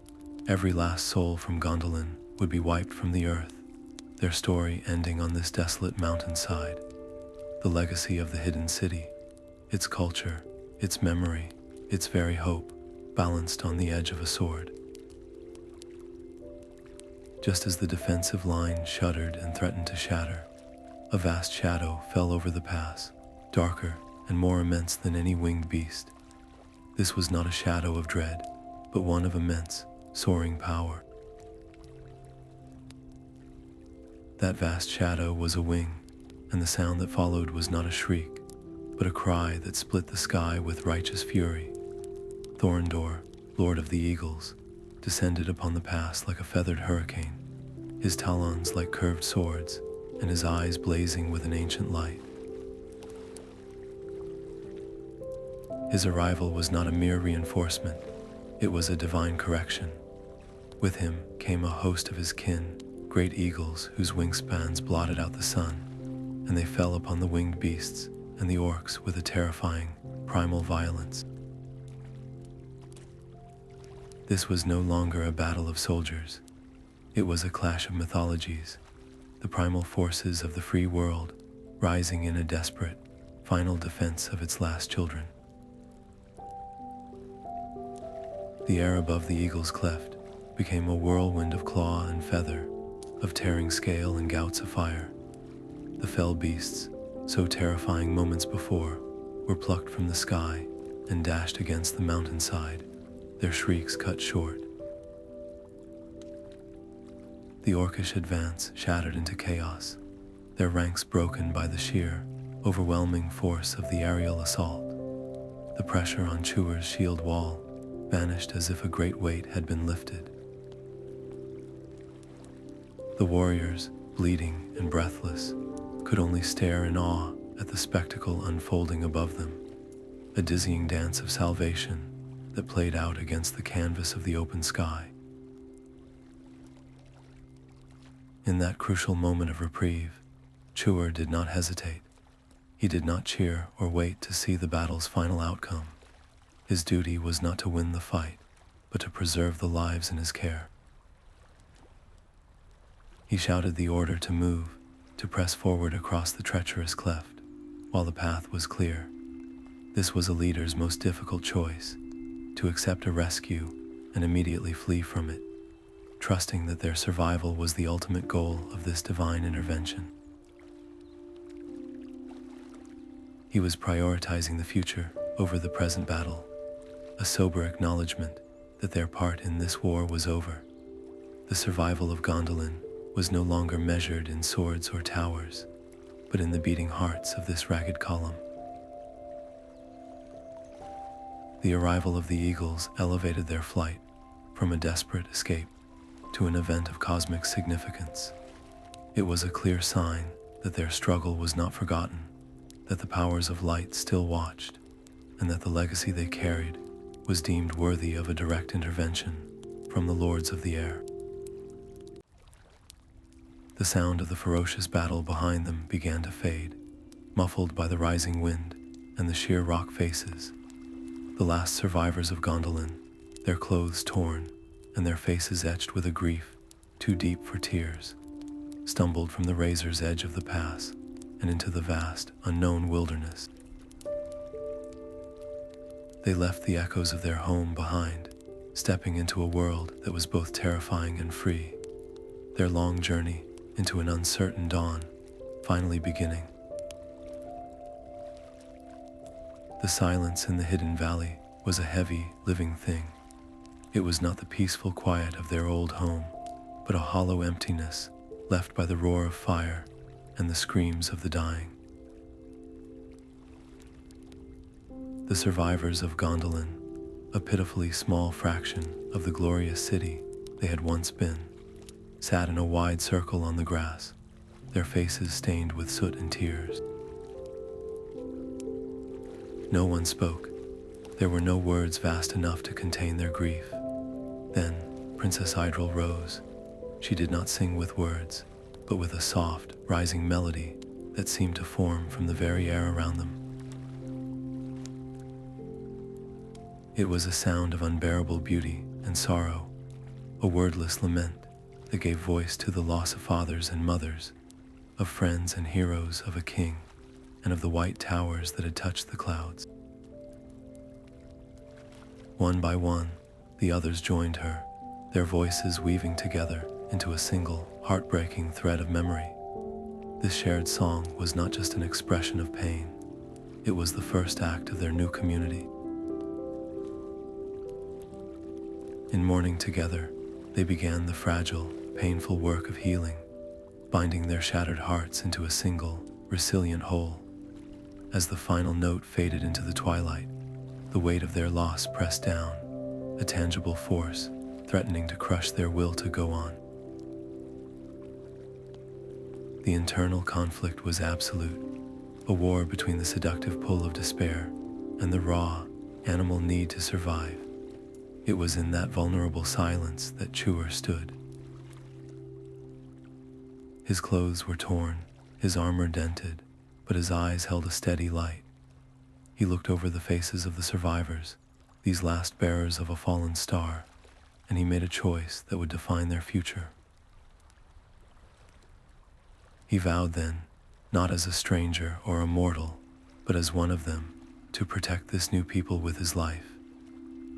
every last soul from Gondolin would be wiped from the earth, their story ending on this desolate mountainside. The legacy of the hidden city, its culture, its memory, its very hope, balanced on the edge of a sword. Just as the defensive line shuddered and threatened to shatter, a vast shadow fell over the pass, darker and more immense than any winged beast. This was not a shadow of dread, but one of immense, soaring power. That vast shadow was a wing, and the sound that followed was not a shriek, but a cry that split the sky with righteous fury. Eärendil, Lord of the Eagles, descended upon the pass like a feathered hurricane, his talons like curved swords, and his eyes blazing with an ancient light. His arrival was not a mere reinforcement, it was a divine correction. With him came a host of his kin, great eagles whose wingspans blotted out the sun, and they fell upon the winged beasts and the orcs with a terrifying, primal violence. This was no longer a battle of soldiers. It was a clash of mythologies, the primal forces of the free world rising in a desperate, final defense of its last children. The air above the eagle's cleft became a whirlwind of claw and feather, of tearing scale and gouts of fire. The fell beasts, so terrifying moments before, were plucked from the sky and dashed against the mountainside, their shrieks cut short. The orcish advance shattered into chaos, their ranks broken by the sheer, overwhelming force of the aerial assault. The pressure on Tuor's shield wall vanished as if a great weight had been lifted. The warriors, bleeding and breathless, could only stare in awe at the spectacle unfolding above them, a dizzying dance of salvation that played out against the canvas of the open sky. In that crucial moment of reprieve, Tuor did not hesitate. He did not cheer or wait to see the battle's final outcome. His duty was not to win the fight, but to preserve the lives in his care. He shouted the order to move, to press forward across the treacherous cleft, while the path was clear. This was a leader's most difficult choice, to accept a rescue and immediately flee from it, trusting that their survival was the ultimate goal of this divine intervention. He was prioritizing the future over the present battle, a sober acknowledgement that their part in this war was over. The survival of Gondolin was no longer measured in swords or towers, but in the beating hearts of this ragged column. The arrival of the eagles elevated their flight from a desperate escape to an event of cosmic significance. It was a clear sign that their struggle was not forgotten, that the powers of light still watched, and that the legacy they carried was deemed worthy of a direct intervention from the lords of the air. The sound of the ferocious battle behind them began to fade, muffled by the rising wind and the sheer rock faces. The last survivors of Gondolin, their clothes torn and their faces etched with a grief too deep for tears, stumbled from the razor's edge of the pass and into the vast, unknown wilderness. They left the echoes of their home behind, stepping into a world that was both terrifying and free, their long journey into an uncertain dawn finally beginning. The silence in the hidden valley was a heavy, living thing. It was not the peaceful quiet of their old home, but a hollow emptiness left by the roar of fire and the screams of the dying. The survivors of Gondolin, a pitifully small fraction of the glorious city they had once been, sat in a wide circle on the grass, their faces stained with soot and tears. No one spoke. There were no words vast enough to contain their grief. Then Princess Idril rose. She did not sing with words, but with a soft, rising melody that seemed to form from the very air around them. It was a sound of unbearable beauty and sorrow, a wordless lament that gave voice to the loss of fathers and mothers, of friends and heroes, of a king, and of the white towers that had touched the clouds. One by one, the others joined her, their voices weaving together into a single, heartbreaking thread of memory. This shared song was not just an expression of pain, it was the first act of their new community. In mourning together, they began the fragile, painful work of healing, binding their shattered hearts into a single, resilient whole. As the final note faded into the twilight, the weight of their loss pressed down, a tangible force threatening to crush their will to go on. The internal conflict was absolute, a war between the seductive pull of despair and the raw, animal need to survive. It was in that vulnerable silence that Tuor stood. His clothes were torn, his armor dented, but his eyes held a steady light. He looked over the faces of the survivors, these last bearers of a fallen star, and he made a choice that would define their future. He vowed then, not as a stranger or a mortal, but as one of them, to protect this new people with his life.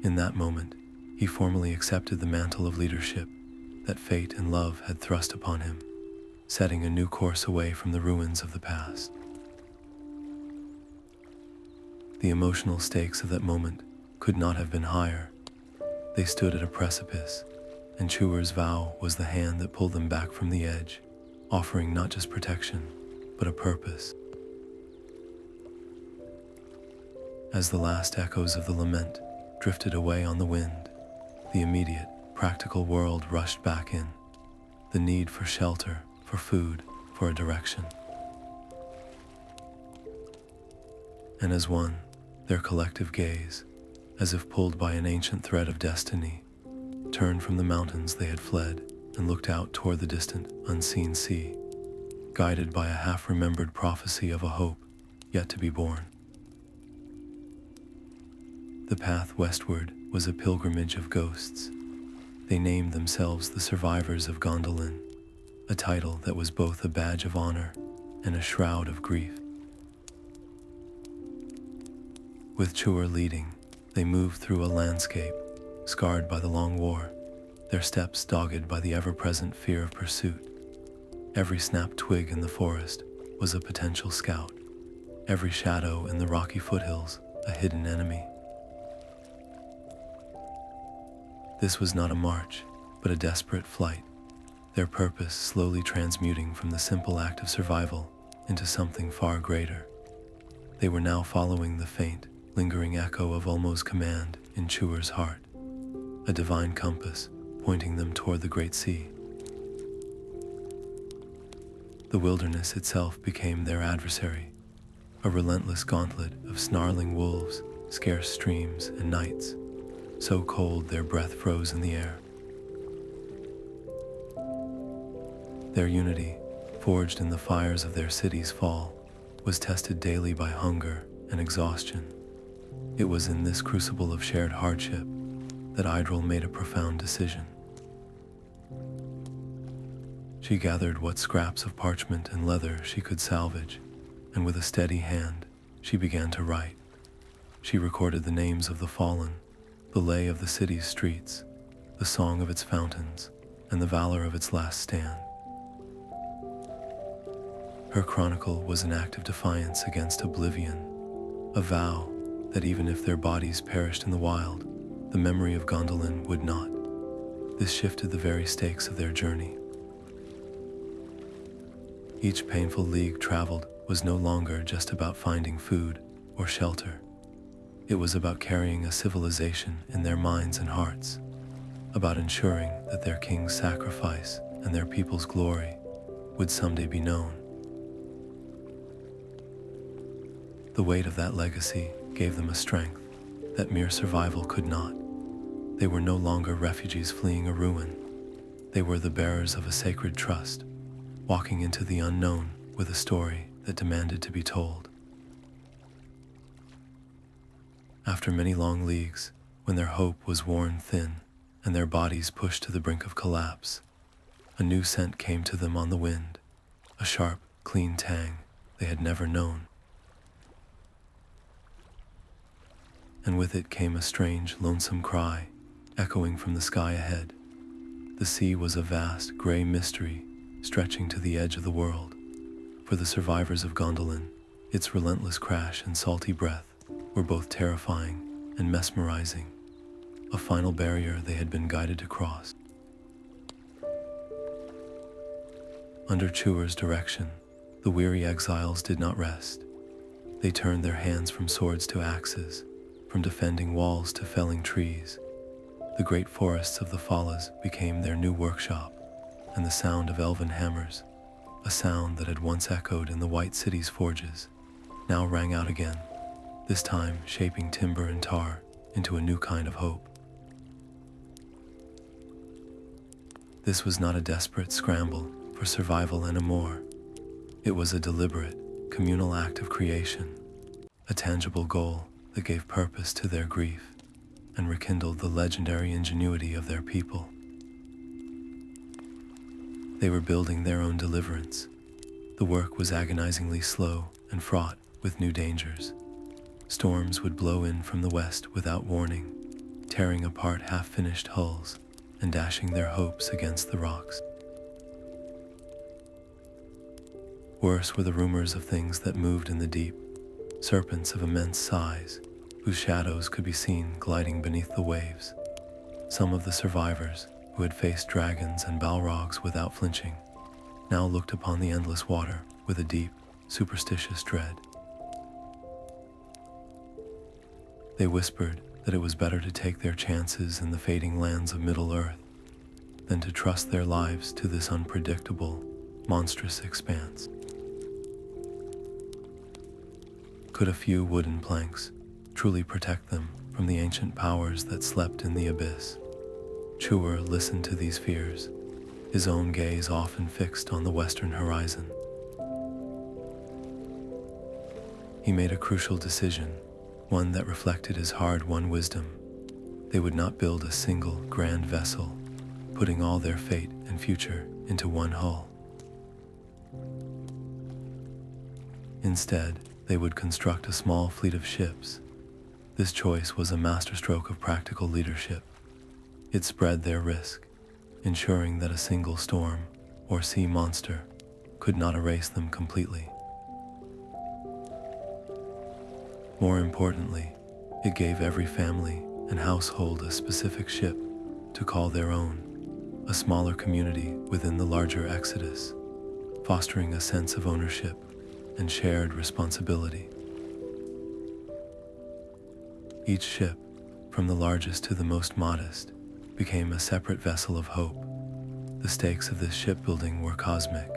In that moment, he formally accepted the mantle of leadership that fate and love had thrust upon him, setting a new course away from the ruins of the past. The emotional stakes of that moment could not have been higher. They stood at a precipice, and Tuor's vow was the hand that pulled them back from the edge, offering not just protection, but a purpose. As the last echoes of the lament drifted away on the wind, the immediate, practical world rushed back in, the need for shelter, for food, for a direction. And as one, their collective gaze, as if pulled by an ancient thread of destiny, turned from the mountains they had fled and looked out toward the distant, unseen sea, guided by a half-remembered prophecy of a hope yet to be born. The path westward was a pilgrimage of ghosts. They named themselves the survivors of Gondolin, a title that was both a badge of honor and a shroud of grief. With Tuor leading, they moved through a landscape scarred by the long war, their steps dogged by the ever-present fear of pursuit. Every snapped twig in the forest was a potential scout, every shadow in the rocky foothills a hidden enemy. This was not a march, but a desperate flight, their purpose slowly transmuting from the simple act of survival into something far greater. They were now following the faint, lingering echo of Ulmo's command in Tuor's heart, a divine compass pointing them toward the great sea. The wilderness itself became their adversary, a relentless gauntlet of snarling wolves, scarce streams, and nights, so cold their breath froze in the air. Their unity, forged in the fires of their city's fall, was tested daily by hunger and exhaustion. It was in this crucible of shared hardship that Idril made a profound decision. She gathered what scraps of parchment and leather she could salvage, and with a steady hand, she began to write. She recorded the names of the fallen, the lay of the city's streets, the song of its fountains, and the valor of its last stand. Her chronicle was an act of defiance against oblivion, a vow that even if their bodies perished in the wild, the memory of Gondolin would not. This shifted the very stakes of their journey. Each painful league traveled was no longer just about finding food or shelter. It was about carrying a civilization in their minds and hearts, about ensuring that their king's sacrifice and their people's glory would someday be known. The weight of that legacy gave them a strength that mere survival could not. They were no longer refugees fleeing a ruin. They were the bearers of a sacred trust, walking into the unknown with a story that demanded to be told. After many long leagues, when their hope was worn thin and their bodies pushed to the brink of collapse, a new scent came to them on the wind, a sharp, clean tang they had never known. And with it came a strange, lonesome cry, echoing from the sky ahead. The sea was a vast, gray mystery stretching to the edge of the world. For the survivors of Gondolin, its relentless crash and salty breath were both terrifying and mesmerizing, a final barrier they had been guided to cross. Under Chuer's direction, the weary exiles did not rest. They turned their hands from swords to axes, from defending walls to felling trees. The great forests of the Fallas became their new workshop, and the sound of elven hammers, a sound that had once echoed in the White City's forges, now rang out again, this time shaping timber and tar into a new kind of hope. This was not a desperate scramble for survival anymore. It was a deliberate, communal act of creation, a tangible goal that gave purpose to their grief and rekindled the legendary ingenuity of their people. They were building their own deliverance. The work was agonizingly slow and fraught with new dangers. Storms would blow in from the west without warning, tearing apart half-finished hulls and dashing their hopes against the rocks. Worse were the rumors of things that moved in the deep, serpents of immense size, whose shadows could be seen gliding beneath the waves. Some of the survivors, who had faced dragons and balrogs without flinching, now looked upon the endless water with a deep, superstitious dread. They whispered that it was better to take their chances in the fading lands of Middle-earth than to trust their lives to this unpredictable, monstrous expanse. Could a few wooden planks truly protect them from the ancient powers that slept in the abyss? Chuer listened to these fears, his own gaze often fixed on the western horizon. He made a crucial decision, one that reflected his hard-won wisdom. They would not build a single grand vessel, putting all their fate and future into one hull. Instead, they would construct a small fleet of ships. This choice was a masterstroke of practical leadership. It spread their risk, ensuring that a single storm or sea monster could not erase them completely. More importantly, it gave every family and household a specific ship to call their own, a smaller community within the larger exodus, fostering a sense of ownership and shared responsibility. Each ship, from the largest to the most modest, became a separate vessel of hope. The stakes of this shipbuilding were cosmic.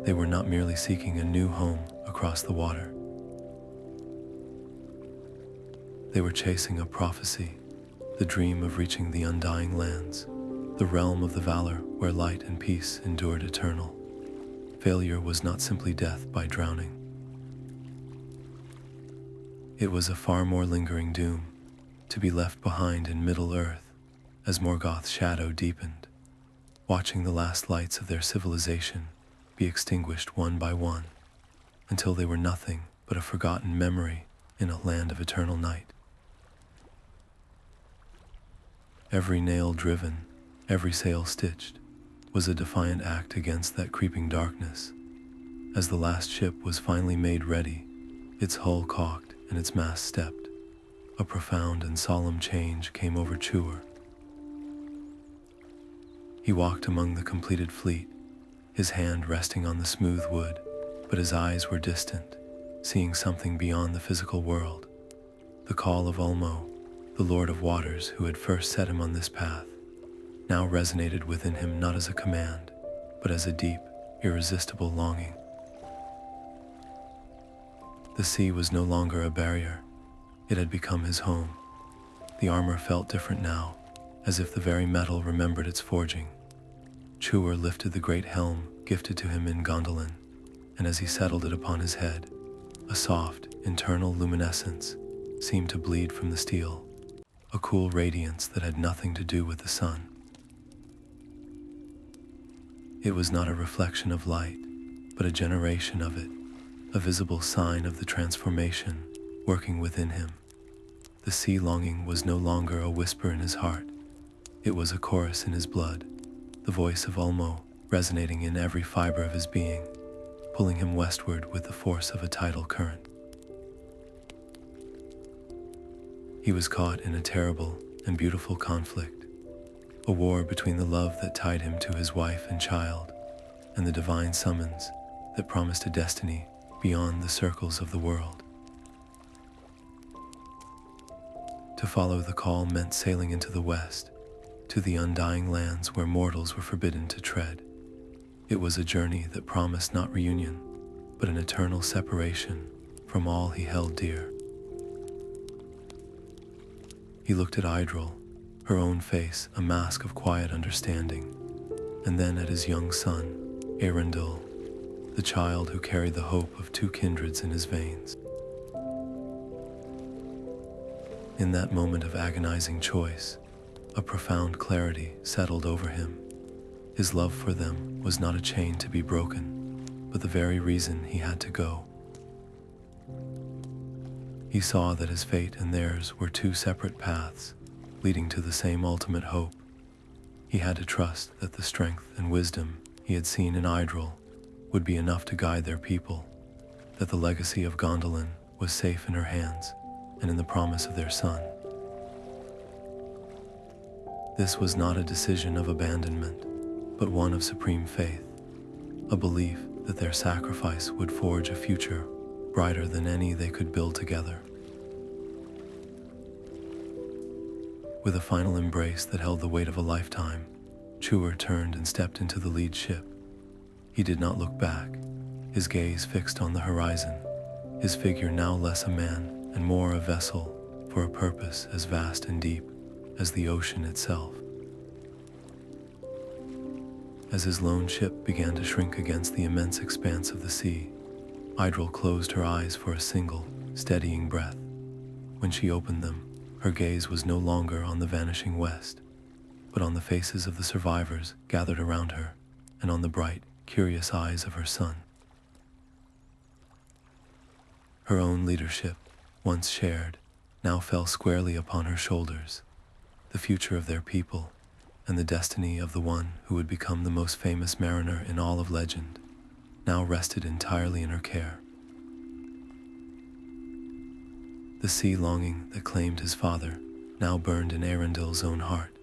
They were not merely seeking a new home across the water. They were chasing a prophecy, the dream of reaching the undying lands, the realm of the valor where light and peace endured eternal. Failure was not simply death by drowning. It was a far more lingering doom, to be left behind in Middle-earth as Morgoth's shadow deepened, watching the last lights of their civilization be extinguished one by one, until they were nothing but a forgotten memory in a land of eternal night. Every nail driven, every sail stitched, was a defiant act against that creeping darkness. As the last ship was finally made ready, its hull cocked and its mast stepped, a profound and solemn change came over Tuor. He walked among the completed fleet, his hand resting on the smooth wood, but his eyes were distant, seeing something beyond the physical world. The call of Ulmo, the Lord of Waters who had first set him on this path, now resonated within him not as a command, but as a deep, irresistible longing. The sea was no longer a barrier. It had become his home. The armor felt different now, as if the very metal remembered its forging. Tuor lifted the great helm gifted to him in Gondolin, and as he settled it upon his head, a soft, internal luminescence seemed to bleed from the steel, a cool radiance that had nothing to do with the sun. It was not a reflection of light, but a generation of it, a visible sign of the transformation working within him. The sea longing was no longer a whisper in his heart. It was a chorus in his blood, the voice of Ulmo resonating in every fiber of his being, pulling him westward with the force of a tidal current. He was caught in a terrible and beautiful conflict, a war between the love that tied him to his wife and child, and the divine summons that promised a destiny beyond the circles of the world. To follow the call meant sailing into the west, to the undying lands where mortals were forbidden to tread. It was a journey that promised not reunion, but an eternal separation from all he held dear. He looked at Idril, her own face a mask of quiet understanding, and then at his young son, Eärendil, the child who carried the hope of two kindreds in his veins. In that moment of agonizing choice, a profound clarity settled over him. His love for them was not a chain to be broken, but the very reason he had to go. He saw that his fate and theirs were two separate paths, leading to the same ultimate hope. He had to trust that the strength and wisdom he had seen in Idril would be enough to guide their people, that the legacy of Gondolin was safe in her hands and in the promise of their son. This was not a decision of abandonment, but one of supreme faith, a belief that their sacrifice would forge a future brighter than any they could build together. With a final embrace that held the weight of a lifetime, Tuor turned and stepped into the lead ship. He did not look back, his gaze fixed on the horizon, his figure now less a man and more a vessel for a purpose as vast and deep as the ocean itself. As his lone ship began to shrink against the immense expanse of the sea, Idril closed her eyes for a single, steadying breath. When she opened them, her gaze was no longer on the vanishing west, but on the faces of the survivors gathered around her, and on the bright, curious eyes of her son. Her own leadership, once shared, now fell squarely upon her shoulders. The future of their people, and the destiny of the one who would become the most famous mariner in all of legend, now rested entirely in her care. The sea longing that claimed his father now burned in Eärendil's own heart,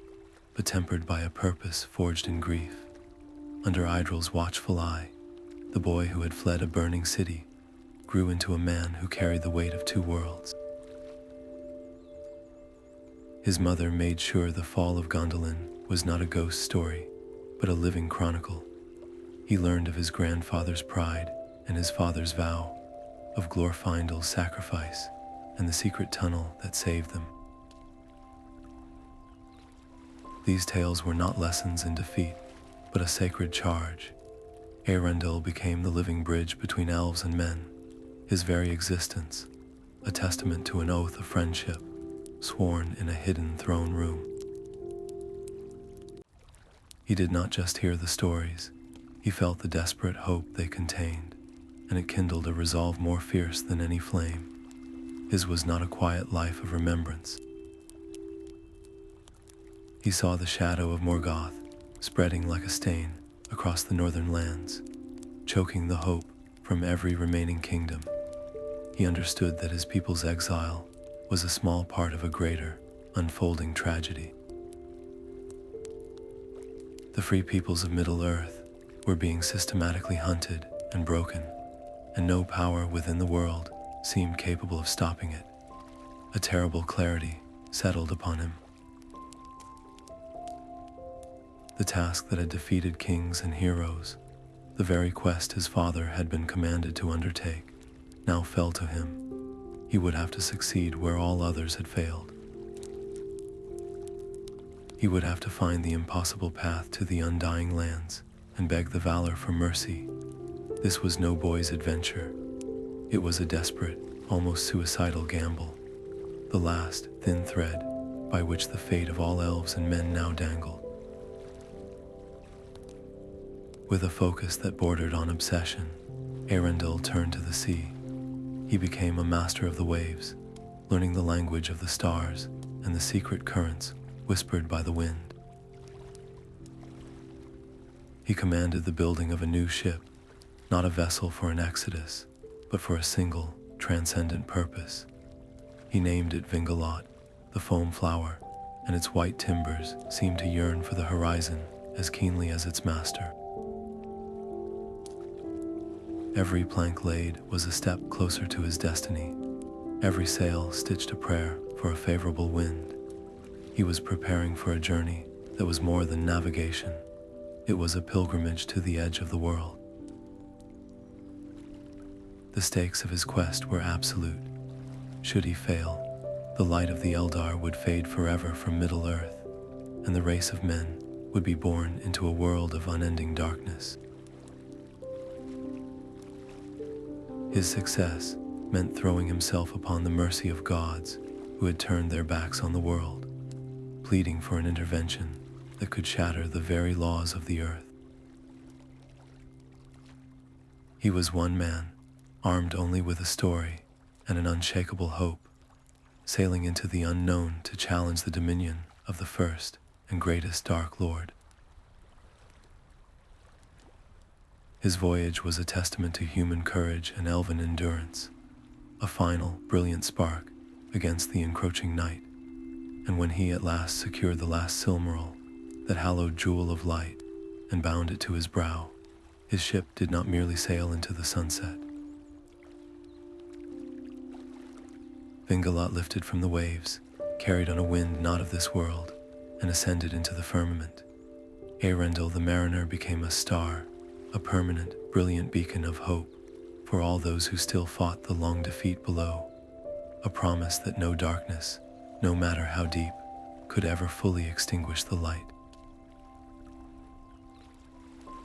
but tempered by a purpose forged in grief. Under Idril's watchful eye, the boy who had fled a burning city grew into a man who carried the weight of two worlds. His mother made sure the Fall of Gondolin was not a ghost story, but a living chronicle. He learned of his grandfather's pride and his father's vow, of Glorfindel's sacrifice and the secret tunnel that saved them. These tales were not lessons in defeat, but a sacred charge. Eärendil became the living bridge between elves and men, his very existence, a testament to an oath of friendship, sworn in a hidden throne room. He did not just hear the stories, he felt the desperate hope they contained, and it kindled a resolve more fierce than any flame. His was not a quiet life of remembrance. He saw the shadow of Morgoth spreading like a stain across the northern lands, choking the hope from every remaining kingdom. He understood that his people's exile was a small part of a greater, unfolding tragedy. The free peoples of Middle-earth were being systematically hunted and broken, and no power within the world seemed capable of stopping it. A terrible clarity settled upon him. The task that had defeated kings and heroes, the very quest his father had been commanded to undertake, now fell to him. He would have to succeed where all others had failed. He would have to find the impossible path to the undying lands and beg the valor for mercy. This was no boy's adventure. It was a desperate, almost suicidal gamble, the last thin thread by which the fate of all elves and men now dangled. With a focus that bordered on obsession, Eärendil turned to the sea. He became a master of the waves, learning the language of the stars and the secret currents whispered by the wind. He commanded the building of a new ship, not a vessel for an exodus, but for a single, transcendent purpose. He named it Vingalot, the foam flower, and its white timbers seemed to yearn for the horizon as keenly as its master. Every plank laid was a step closer to his destiny, every sail stitched a prayer for a favorable wind. He was preparing for a journey that was more than navigation. It was a pilgrimage to the edge of the world. The stakes of his quest were absolute. Should he fail, the light of the Eldar would fade forever from Middle-earth, and the race of men would be born into a world of unending darkness. His success meant throwing himself upon the mercy of gods who had turned their backs on the world, pleading for an intervention that could shatter the very laws of the earth. He was one man, armed only with a story and an unshakable hope, sailing into the unknown to challenge the dominion of the first and greatest Dark Lord. His voyage was a testament to human courage and elven endurance, a final, brilliant spark against the encroaching night. And when he at last secured the last Silmaril, that hallowed jewel of light, and bound it to his brow, his ship did not merely sail into the sunset. Vingalot lifted from the waves, carried on a wind not of this world, and ascended into the firmament. Eärendil the mariner became a star, a permanent, brilliant beacon of hope for all those who still fought the long defeat below, a promise that no darkness, no matter how deep, could ever fully extinguish the light.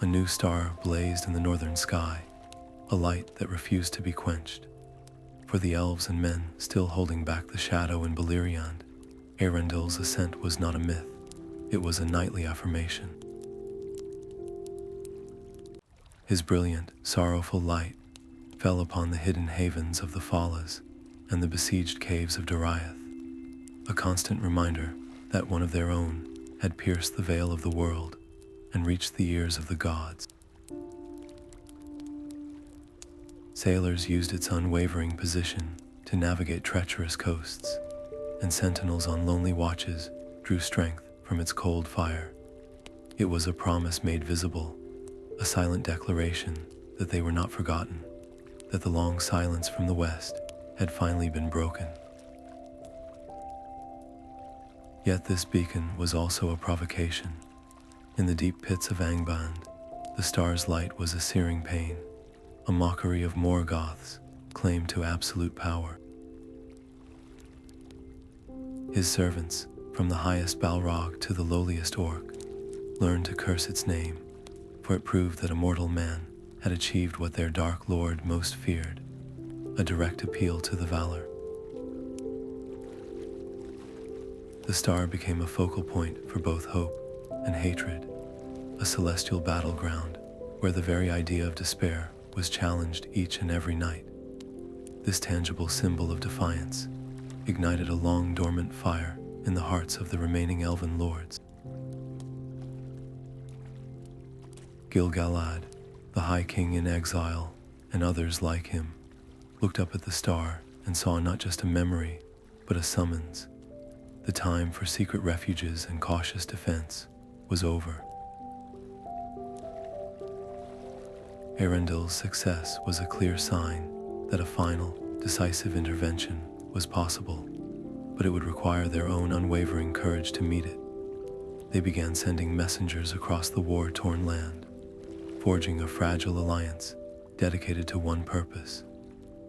A new star blazed in the northern sky, a light that refused to be quenched. For the elves and men still holding back the shadow in Beleriand, Eärendil's ascent was not a myth, it was a nightly affirmation. His brilliant, sorrowful light fell upon the hidden havens of the Fallas and the besieged caves of Doriath, a constant reminder that one of their own had pierced the veil of the world and reached the ears of the gods. Sailors used its unwavering position to navigate treacherous coasts, and sentinels on lonely watches drew strength from its cold fire. It was a promise made visible, a silent declaration that they were not forgotten, that the long silence from the west had finally been broken. Yet this beacon was also a provocation. In the deep pits of Angband, the star's light was a searing pain, a mockery of Morgoth's claim to absolute power. His servants, from the highest Balrog to the lowliest orc, learned to curse its name, for it proved that a mortal man had achieved what their Dark Lord most feared, a direct appeal to the valor. The star became a focal point for both hope and hatred, a celestial battleground where the very idea of despair was challenged each and every night. This tangible symbol of defiance ignited a long-dormant fire in the hearts of the remaining elven lords. Gil-galad, the High King in exile, and others like him, looked up at the star and saw not just a memory, but a summons. The time for secret refuges and cautious defense was over. Eärendil's success was a clear sign that a final, decisive intervention was possible, but it would require their own unwavering courage to meet it. They began sending messengers across the war-torn land, forging a fragile alliance dedicated to one purpose: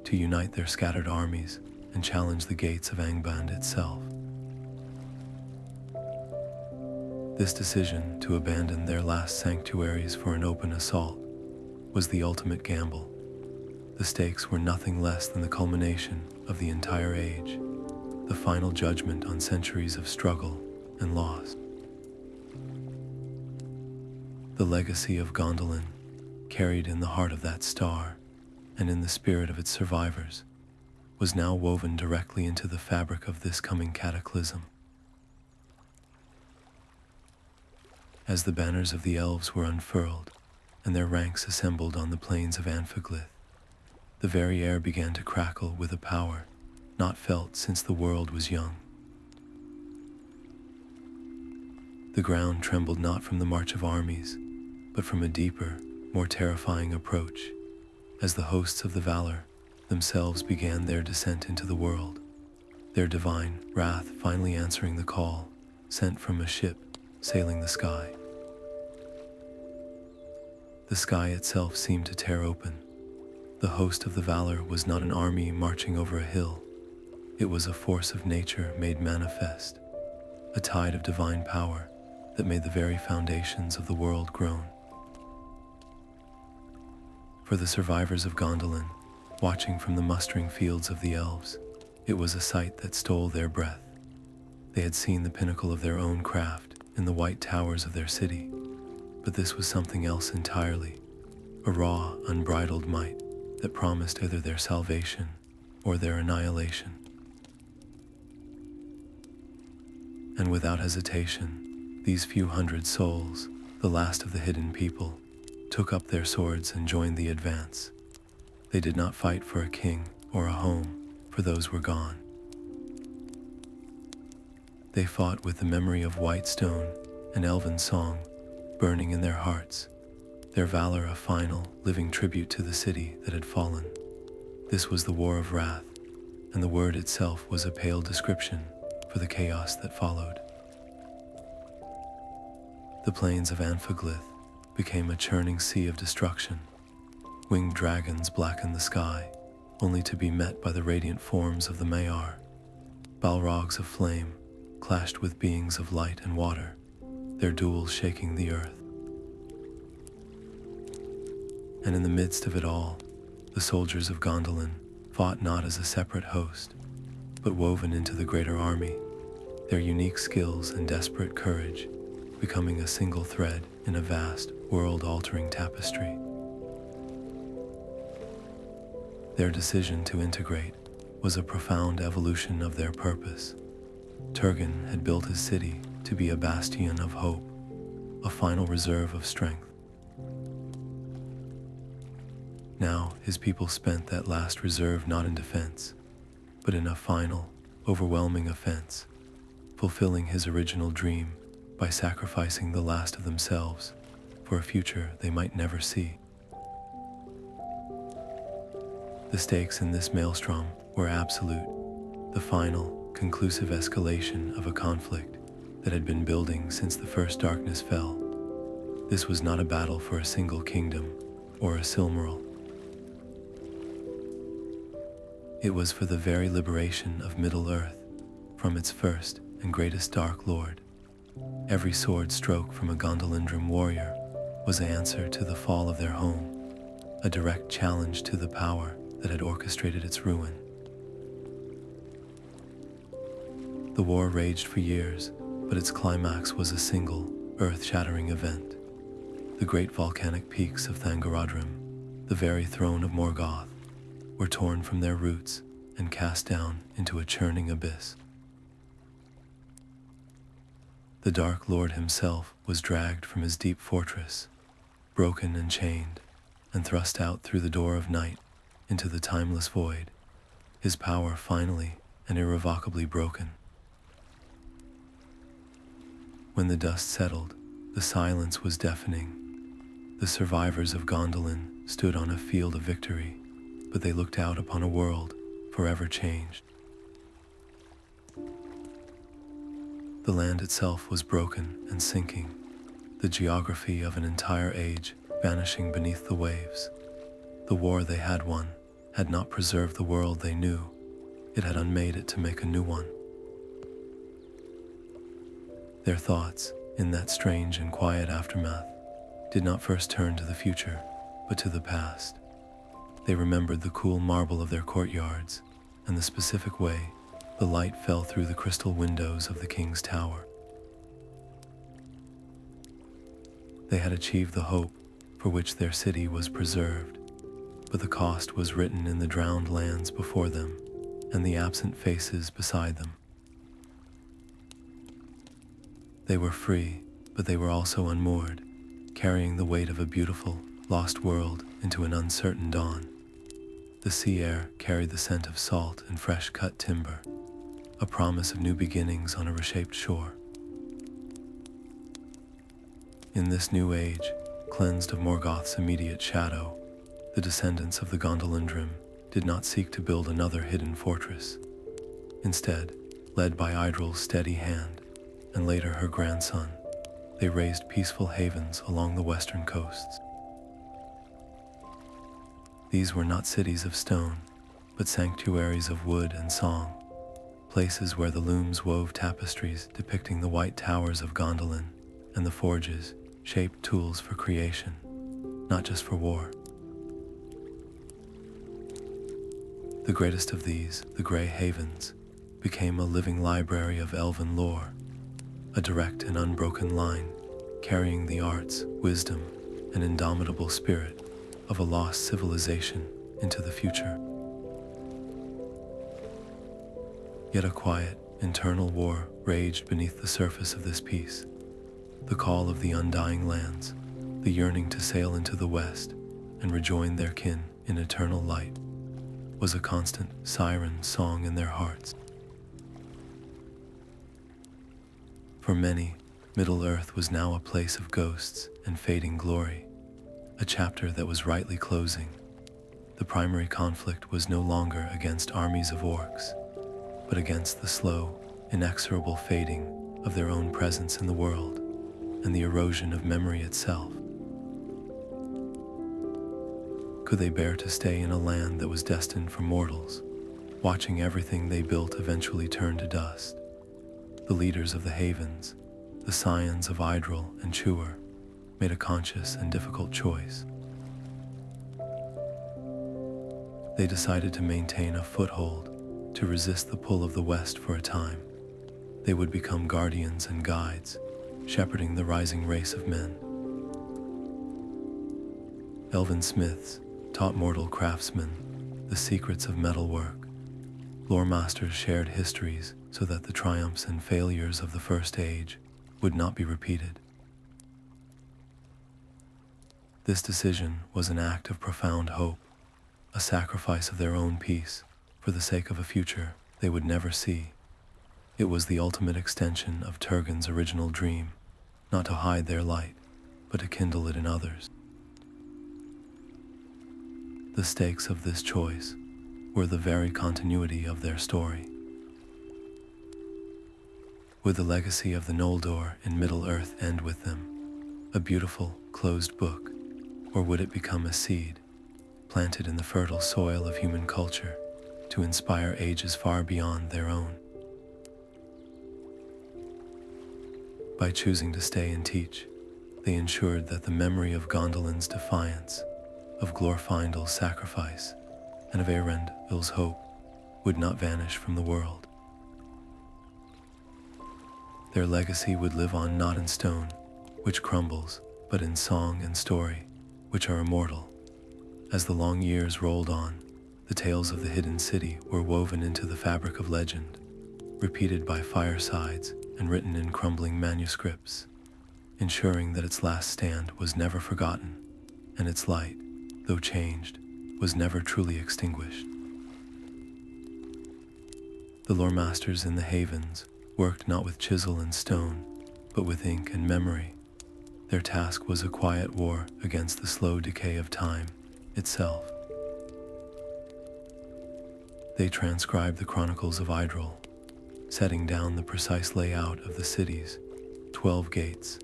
to unite their scattered armies and challenge the gates of Angband itself. This decision to abandon their last sanctuaries for an open assault was the ultimate gamble. The stakes were nothing less than the culmination of the entire age, the final judgment on centuries of struggle and loss. The legacy of Gondolin, carried in the heart of that star and in the spirit of its survivors, was now woven directly into the fabric of this coming cataclysm. As the banners of the elves were unfurled and their ranks assembled on the plains of Anfiglith, the very air began to crackle with a power not felt since the world was young. The ground trembled not from the march of armies, but from a deeper, more terrifying approach, as the hosts of the Valor themselves began their descent into the world, their divine wrath finally answering the call sent from a ship sailing the sky. The sky itself seemed to tear open. The host of the Valor was not an army marching over a hill. It was a force of nature made manifest, a tide of divine power that made the very foundations of the world groan. For the survivors of Gondolin, watching from the mustering fields of the elves, it was a sight that stole their breath. They had seen the pinnacle of their own craft in the white towers of their city, but this was something else entirely, a raw, unbridled might that promised either their salvation or their annihilation. And without hesitation, these few hundred souls, the last of the hidden people, took up their swords and joined the advance. They did not fight for a king or a home, for those were gone. They fought with the memory of white stone and elven song burning in their hearts, their valor a final, living tribute to the city that had fallen. This was the War of Wrath, and the word itself was a pale description for the chaos that followed. The plains of Anfiglith became a churning sea of destruction. Winged dragons blackened the sky, only to be met by the radiant forms of the Maiar. Balrogs of flame clashed with beings of light and water, their duels shaking the earth. And in the midst of it all, the soldiers of Gondolin fought not as a separate host, but woven into the greater army, their unique skills and desperate courage becoming a single thread in a vast, world-altering tapestry. Their decision to integrate was a profound evolution of their purpose. Turgon had built his city to be a bastion of hope, a final reserve of strength. Now his people spent that last reserve not in defense, but in a final, overwhelming offense, fulfilling his original dream by sacrificing the last of themselves for a future they might never see. The stakes in this maelstrom were absolute, the final, conclusive escalation of a conflict that had been building since the first darkness fell. This was not a battle for a single kingdom or a Silmaril. It was for the very liberation of Middle-earth from its first and greatest Dark Lord. Every sword stroke from a Gondolindrim warrior was an answer to the fall of their home, a direct challenge to the power that had orchestrated its ruin. The war raged for years, but its climax was a single, earth-shattering event. The great volcanic peaks of Thangorodrim, the very throne of Morgoth, were torn from their roots and cast down into a churning abyss. The Dark Lord himself was dragged from his deep fortress, broken and chained, and thrust out through the door of night into the timeless void, his power finally and irrevocably broken. When the dust settled, the silence was deafening. The survivors of Gondolin stood on a field of victory, but they looked out upon a world forever changed. The land itself was broken and sinking, the geography of an entire age vanishing beneath the waves. The war they had won had not preserved the world they knew, it had unmade it to make a new one. Their thoughts, in that strange and quiet aftermath, did not first turn to the future, but to the past. They remembered the cool marble of their courtyards and the specific way the light fell through the crystal windows of the king's tower. They had achieved the hope for which their city was preserved, but the cost was written in the drowned lands before them and the absent faces beside them. They were free, but they were also unmoored, carrying the weight of a beautiful, lost world into an uncertain dawn. The sea air carried the scent of salt and fresh-cut timber, a promise of new beginnings on a reshaped shore. In this new age, cleansed of Morgoth's immediate shadow, the descendants of the Gondolin did not seek to build another hidden fortress. Instead, led by Idril's steady hand, and later her grandson, they raised peaceful havens along the western coasts. These were not cities of stone, but sanctuaries of wood and song, places where the looms wove tapestries depicting the white towers of Gondolin, and the forges shaped tools for creation, not just for war. The greatest of these, the Grey Havens, became a living library of Elven lore, a direct and unbroken line carrying the arts, wisdom, and indomitable spirit of a lost civilization into the future. Yet a quiet, internal war raged beneath the surface of this peace. The call of the undying lands, the yearning to sail into the west and rejoin their kin in eternal light, was a constant siren song in their hearts. For many, Middle-earth was now a place of ghosts and fading glory, a chapter that was rightly closing. The primary conflict was no longer against armies of orcs, but against the slow, inexorable fading of their own presence in the world and the erosion of memory itself. Could they bear to stay in a land that was destined for mortals, watching everything they built eventually turn to dust? The leaders of the Havens, the scions of Idril and Chewer, made a conscious and difficult choice. They decided to maintain a foothold, to resist the pull of the West for a time. They would become guardians and guides, shepherding the rising race of men. Elven smiths taught mortal craftsmen the secrets of metalwork. Lore masters shared histories so that the triumphs and failures of the First Age would not be repeated. This decision was an act of profound hope, a sacrifice of their own peace for the sake of a future they would never see. It was the ultimate extension of Turgon's original dream, not to hide their light, but to kindle it in others. The stakes of this choice were the very continuity of their story. Would the legacy of the Noldor in Middle-earth end with them, a beautiful, closed book, or would it become a seed, planted in the fertile soil of human culture, to inspire ages far beyond their own? By choosing to stay and teach, they ensured that the memory of Gondolin's defiance, of Glorfindel's sacrifice, and of Eärendil's hope would not vanish from the world. Their legacy would live on not in stone, which crumbles, but in song and story, which are immortal. As the long years rolled on, The tales of the hidden city were woven into the fabric of legend, repeated by firesides and written in crumbling manuscripts, ensuring that its last stand was never forgotten, and its light, though changed, was never truly extinguished. The lore masters in the havens worked not with chisel and stone, but with ink and memory. Their task was a quiet war against the slow decay of time itself. They transcribed the chronicles of Idril, setting down the precise layout of the city's 12 gates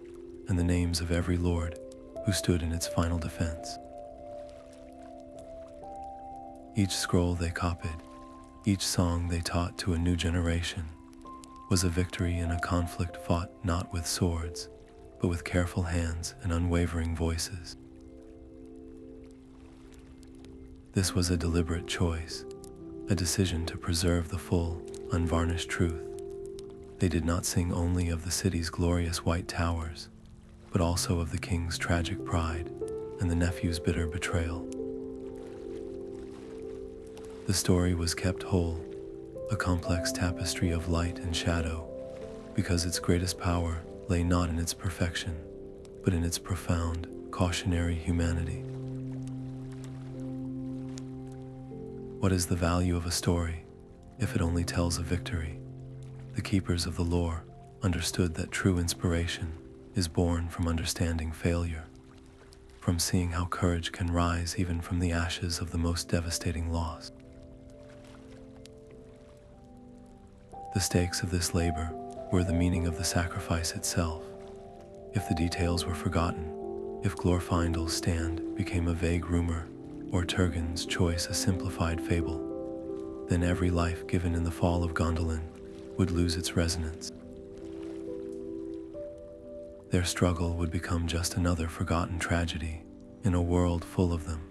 and the names of every lord who stood in its final defense. Each scroll they copied, each song they taught to a new generation, was a victory in a conflict fought not with swords, but with careful hands and unwavering voices. This was a deliberate choice, a decision to preserve the full, unvarnished truth. They did not sing only of the city's glorious white towers, but also of the king's tragic pride and the nephew's bitter betrayal. The story was kept whole, a complex tapestry of light and shadow, because its greatest power lay not in its perfection, but in its profound, cautionary humanity. What is the value of a story if it only tells of victory? The keepers of the lore understood that true inspiration is born from understanding failure, from seeing how courage can rise even from the ashes of the most devastating loss. The stakes of this labor were the meaning of the sacrifice itself. If the details were forgotten, if Glorfindel's stand became a vague rumor, or Turgon's choice a simplified fable, then every life given in the Fall of Gondolin would lose its resonance. Their struggle would become just another forgotten tragedy in a world full of them.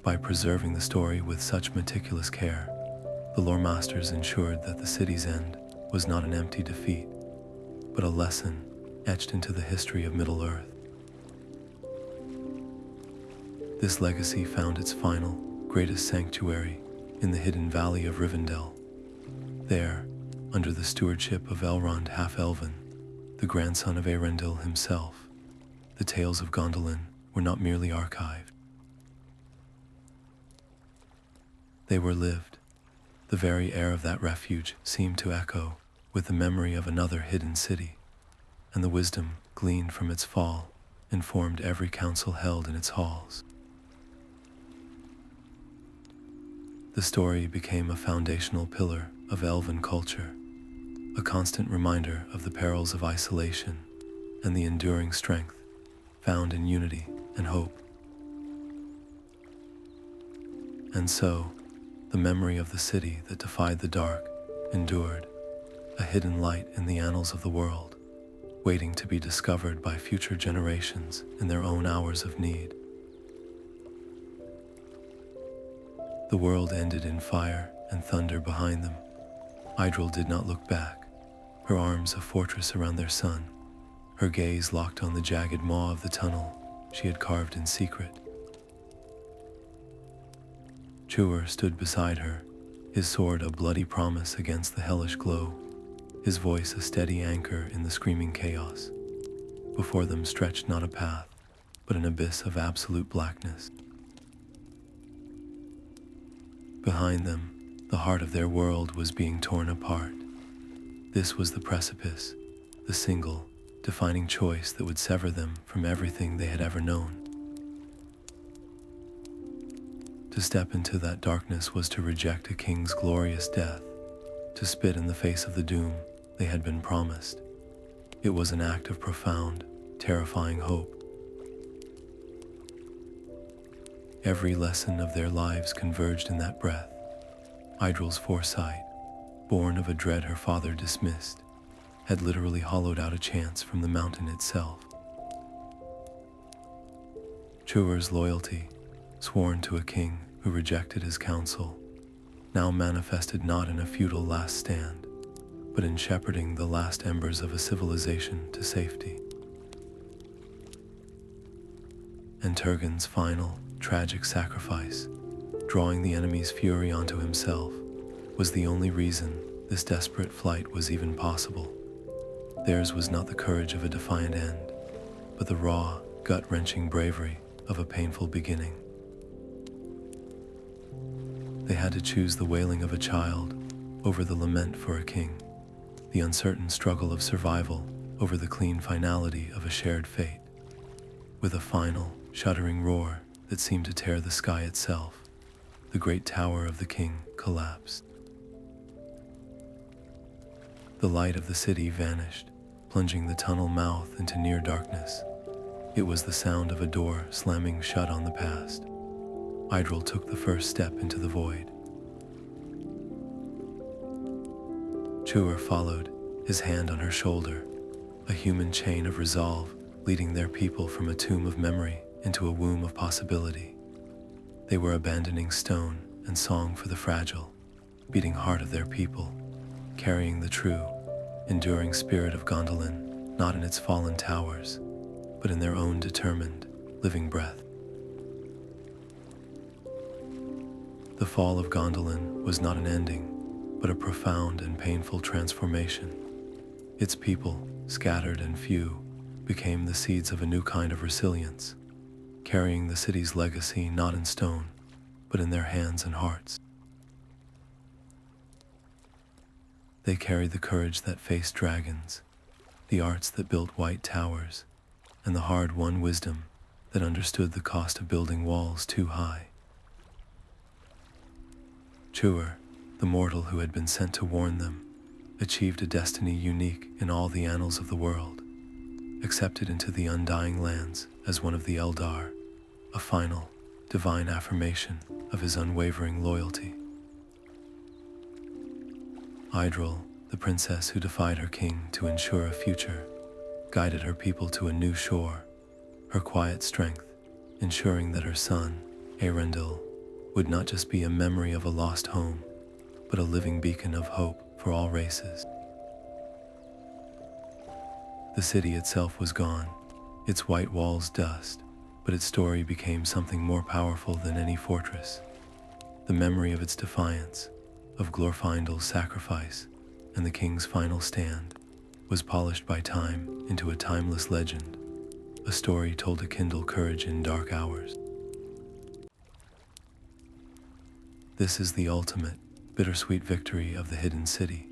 By preserving the story with such meticulous care, the lore masters ensured that the city's end was not an empty defeat, but a lesson etched into the history of Middle-earth. This legacy found its final, greatest sanctuary in the hidden valley of Rivendell. There, under the stewardship of Elrond half-Elven, the grandson of Eärendil himself, the tales of Gondolin were not merely archived. They were lived. The very air of that refuge seemed to echo with the memory of another hidden city, and the wisdom gleaned from its fall informed every council held in its halls. The story became a foundational pillar of Elven culture, a constant reminder of the perils of isolation and the enduring strength found in unity and hope. And so, the memory of the city that defied the dark endured, a hidden light in the annals of the world, waiting to be discovered by future generations in their own hours of need. The world ended in fire and thunder behind them. Idril did not look back, her arms a fortress around their son, her gaze locked on the jagged maw of the tunnel she had carved in secret. Tuor stood beside her, his sword a bloody promise against the hellish glow, his voice a steady anchor in the screaming chaos. Before them stretched not a path, but an abyss of absolute blackness. Behind them, the heart of their world was being torn apart. This was the precipice, the single, defining choice that would sever them from everything they had ever known. To step into that darkness was to reject a king's glorious death, to spit in the face of the doom they had been promised. It was an act of profound, terrifying hope. Every lesson of their lives converged in that breath. Idril's foresight, born of a dread her father dismissed, had literally hollowed out a chance from the mountain itself. Tuor's loyalty, sworn to a king who rejected his counsel, now manifested not in a futile last stand, but in shepherding the last embers of a civilization to safety. And Turgon's final, tragic sacrifice drawing the enemy's fury onto himself, was the only reason this desperate flight was even possible. Theirs was not the courage of a defiant end, but the raw, gut-wrenching bravery of a painful beginning. They had to choose the wailing of a child over the lament for a king, the uncertain struggle of survival over the clean finality of a shared fate. With a final, shuddering roar that seemed to tear the sky itself, the great tower of the king collapsed. The light of the city vanished, plunging the tunnel mouth into near darkness. It was the sound of a door slamming shut on the past. Idril took the first step into the void. Chuer followed, his hand on her shoulder, a human chain of resolve leading their people from a tomb of memory into a womb of possibility. They were abandoning stone and song for the fragile, beating heart of their people, carrying the true, enduring spirit of Gondolin, not in its fallen towers, but in their own determined, living breath. The fall of Gondolin was not an ending, but a profound and painful transformation. Its people, scattered and few, became the seeds of a new kind of resilience, carrying the city's legacy not in stone, but in their hands and hearts. They carried the courage that faced dragons, the arts that built white towers, and the hard-won wisdom that understood the cost of building walls too high. Chuer, the mortal who had been sent to warn them, achieved a destiny unique in all the annals of the world, accepted into the undying lands as one of the Eldar, a final, divine affirmation of his unwavering loyalty. Idril, the princess who defied her king to ensure a future, guided her people to a new shore, her quiet strength ensuring that her son, Eärendil, would not just be a memory of a lost home, but a living beacon of hope for all races. The city itself was gone, its white walls dust, but its story became something more powerful than any fortress. The memory of its defiance, of Glorfindel's sacrifice, and the king's final stand, was polished by time into a timeless legend, a story told to kindle courage in dark hours. This is the ultimate, bittersweet victory of the hidden city.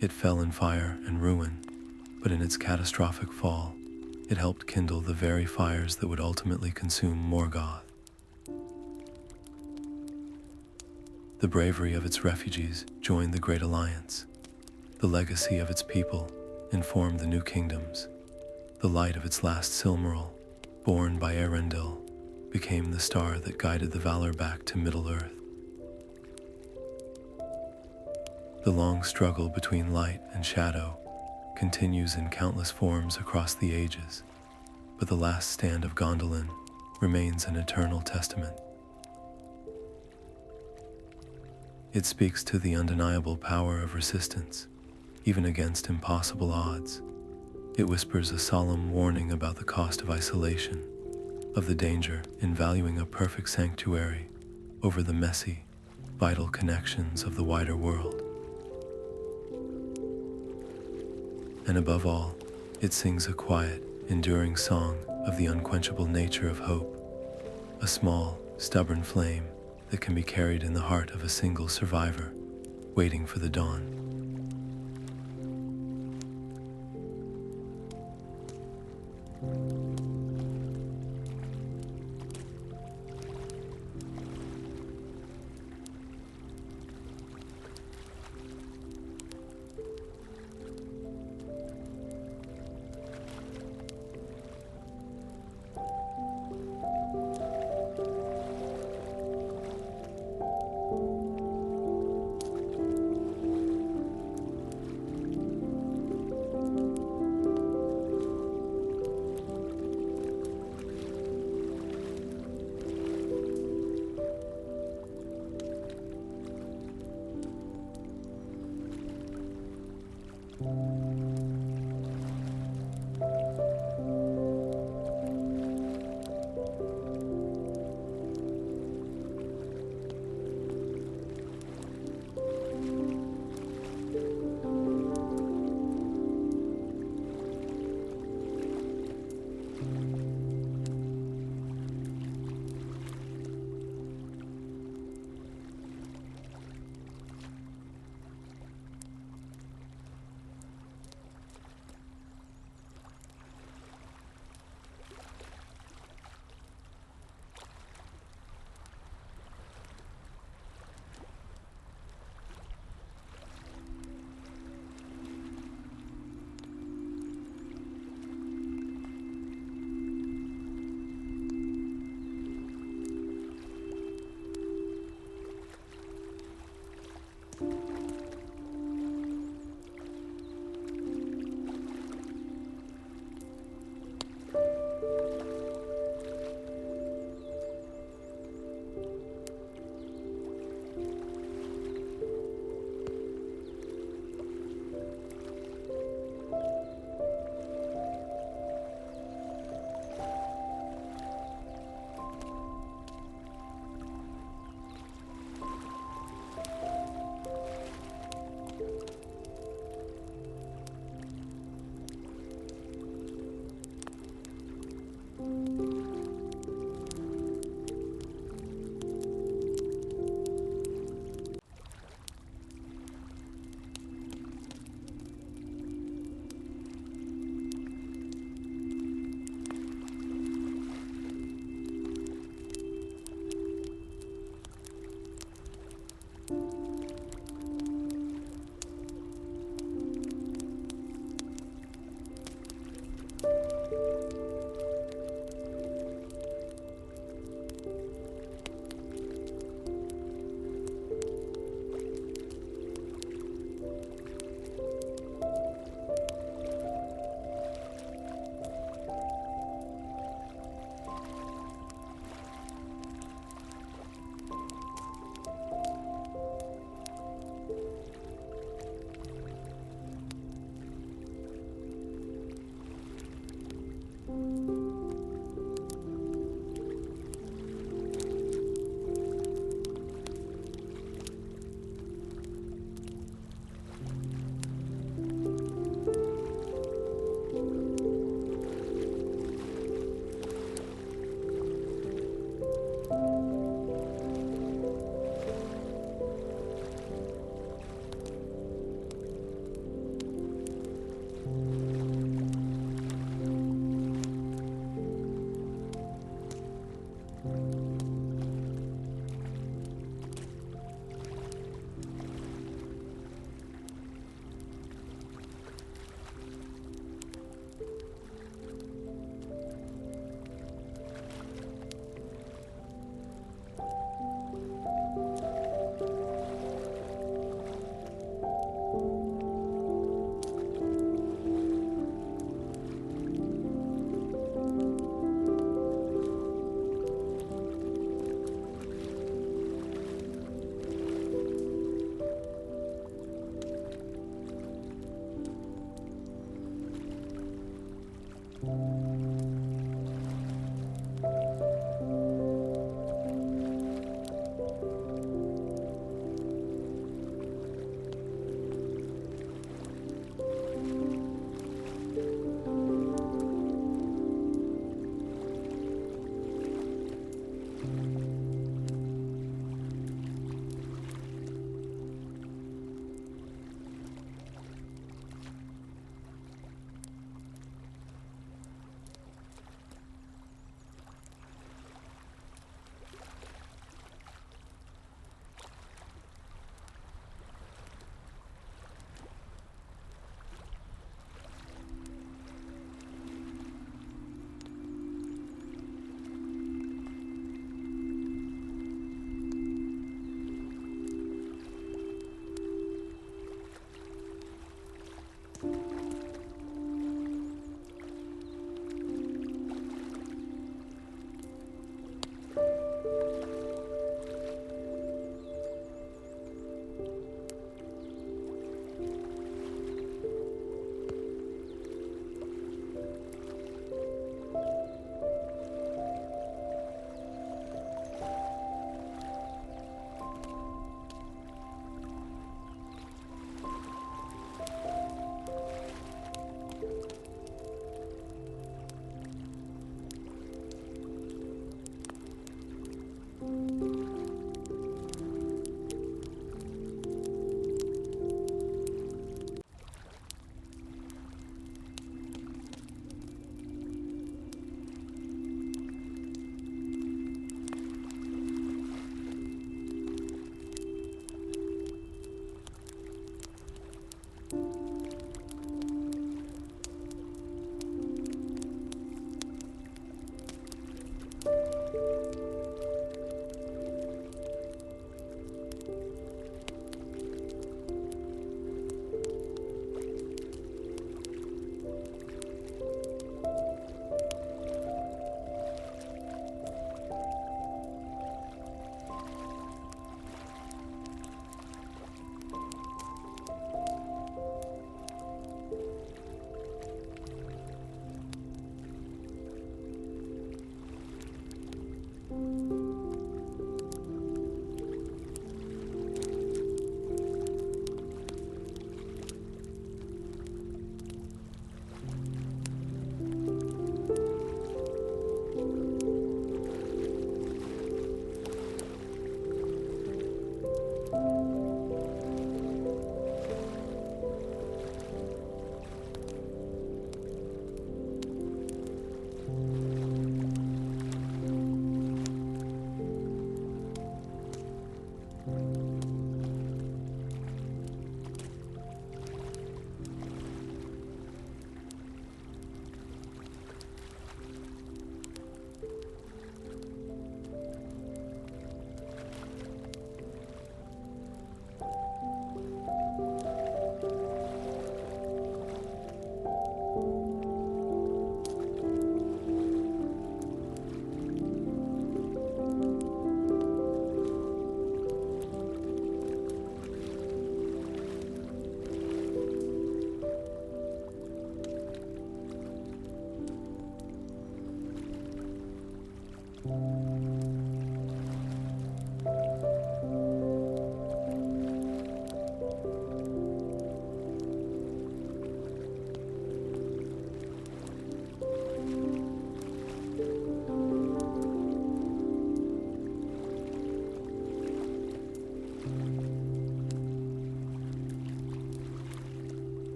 It fell in fire and ruin, but in its catastrophic fall, it helped kindle the very fires that would ultimately consume Morgoth. The bravery of its refugees joined the Great Alliance. The legacy of its people informed the new kingdoms. The light of its last Silmaril, born by Eärendil, became the star that guided the valor back to Middle-earth. The long struggle between light and shadow continues in countless forms across the ages, but the last stand of Gondolin remains an eternal testament. It speaks to the undeniable power of resistance, even against impossible odds. It whispers a solemn warning about the cost of isolation, of the danger in valuing a perfect sanctuary over the messy, vital connections of the wider world. And above all, it sings a quiet, enduring song of the unquenchable nature of hope, a small, stubborn flame that can be carried in the heart of a single survivor, waiting for the dawn.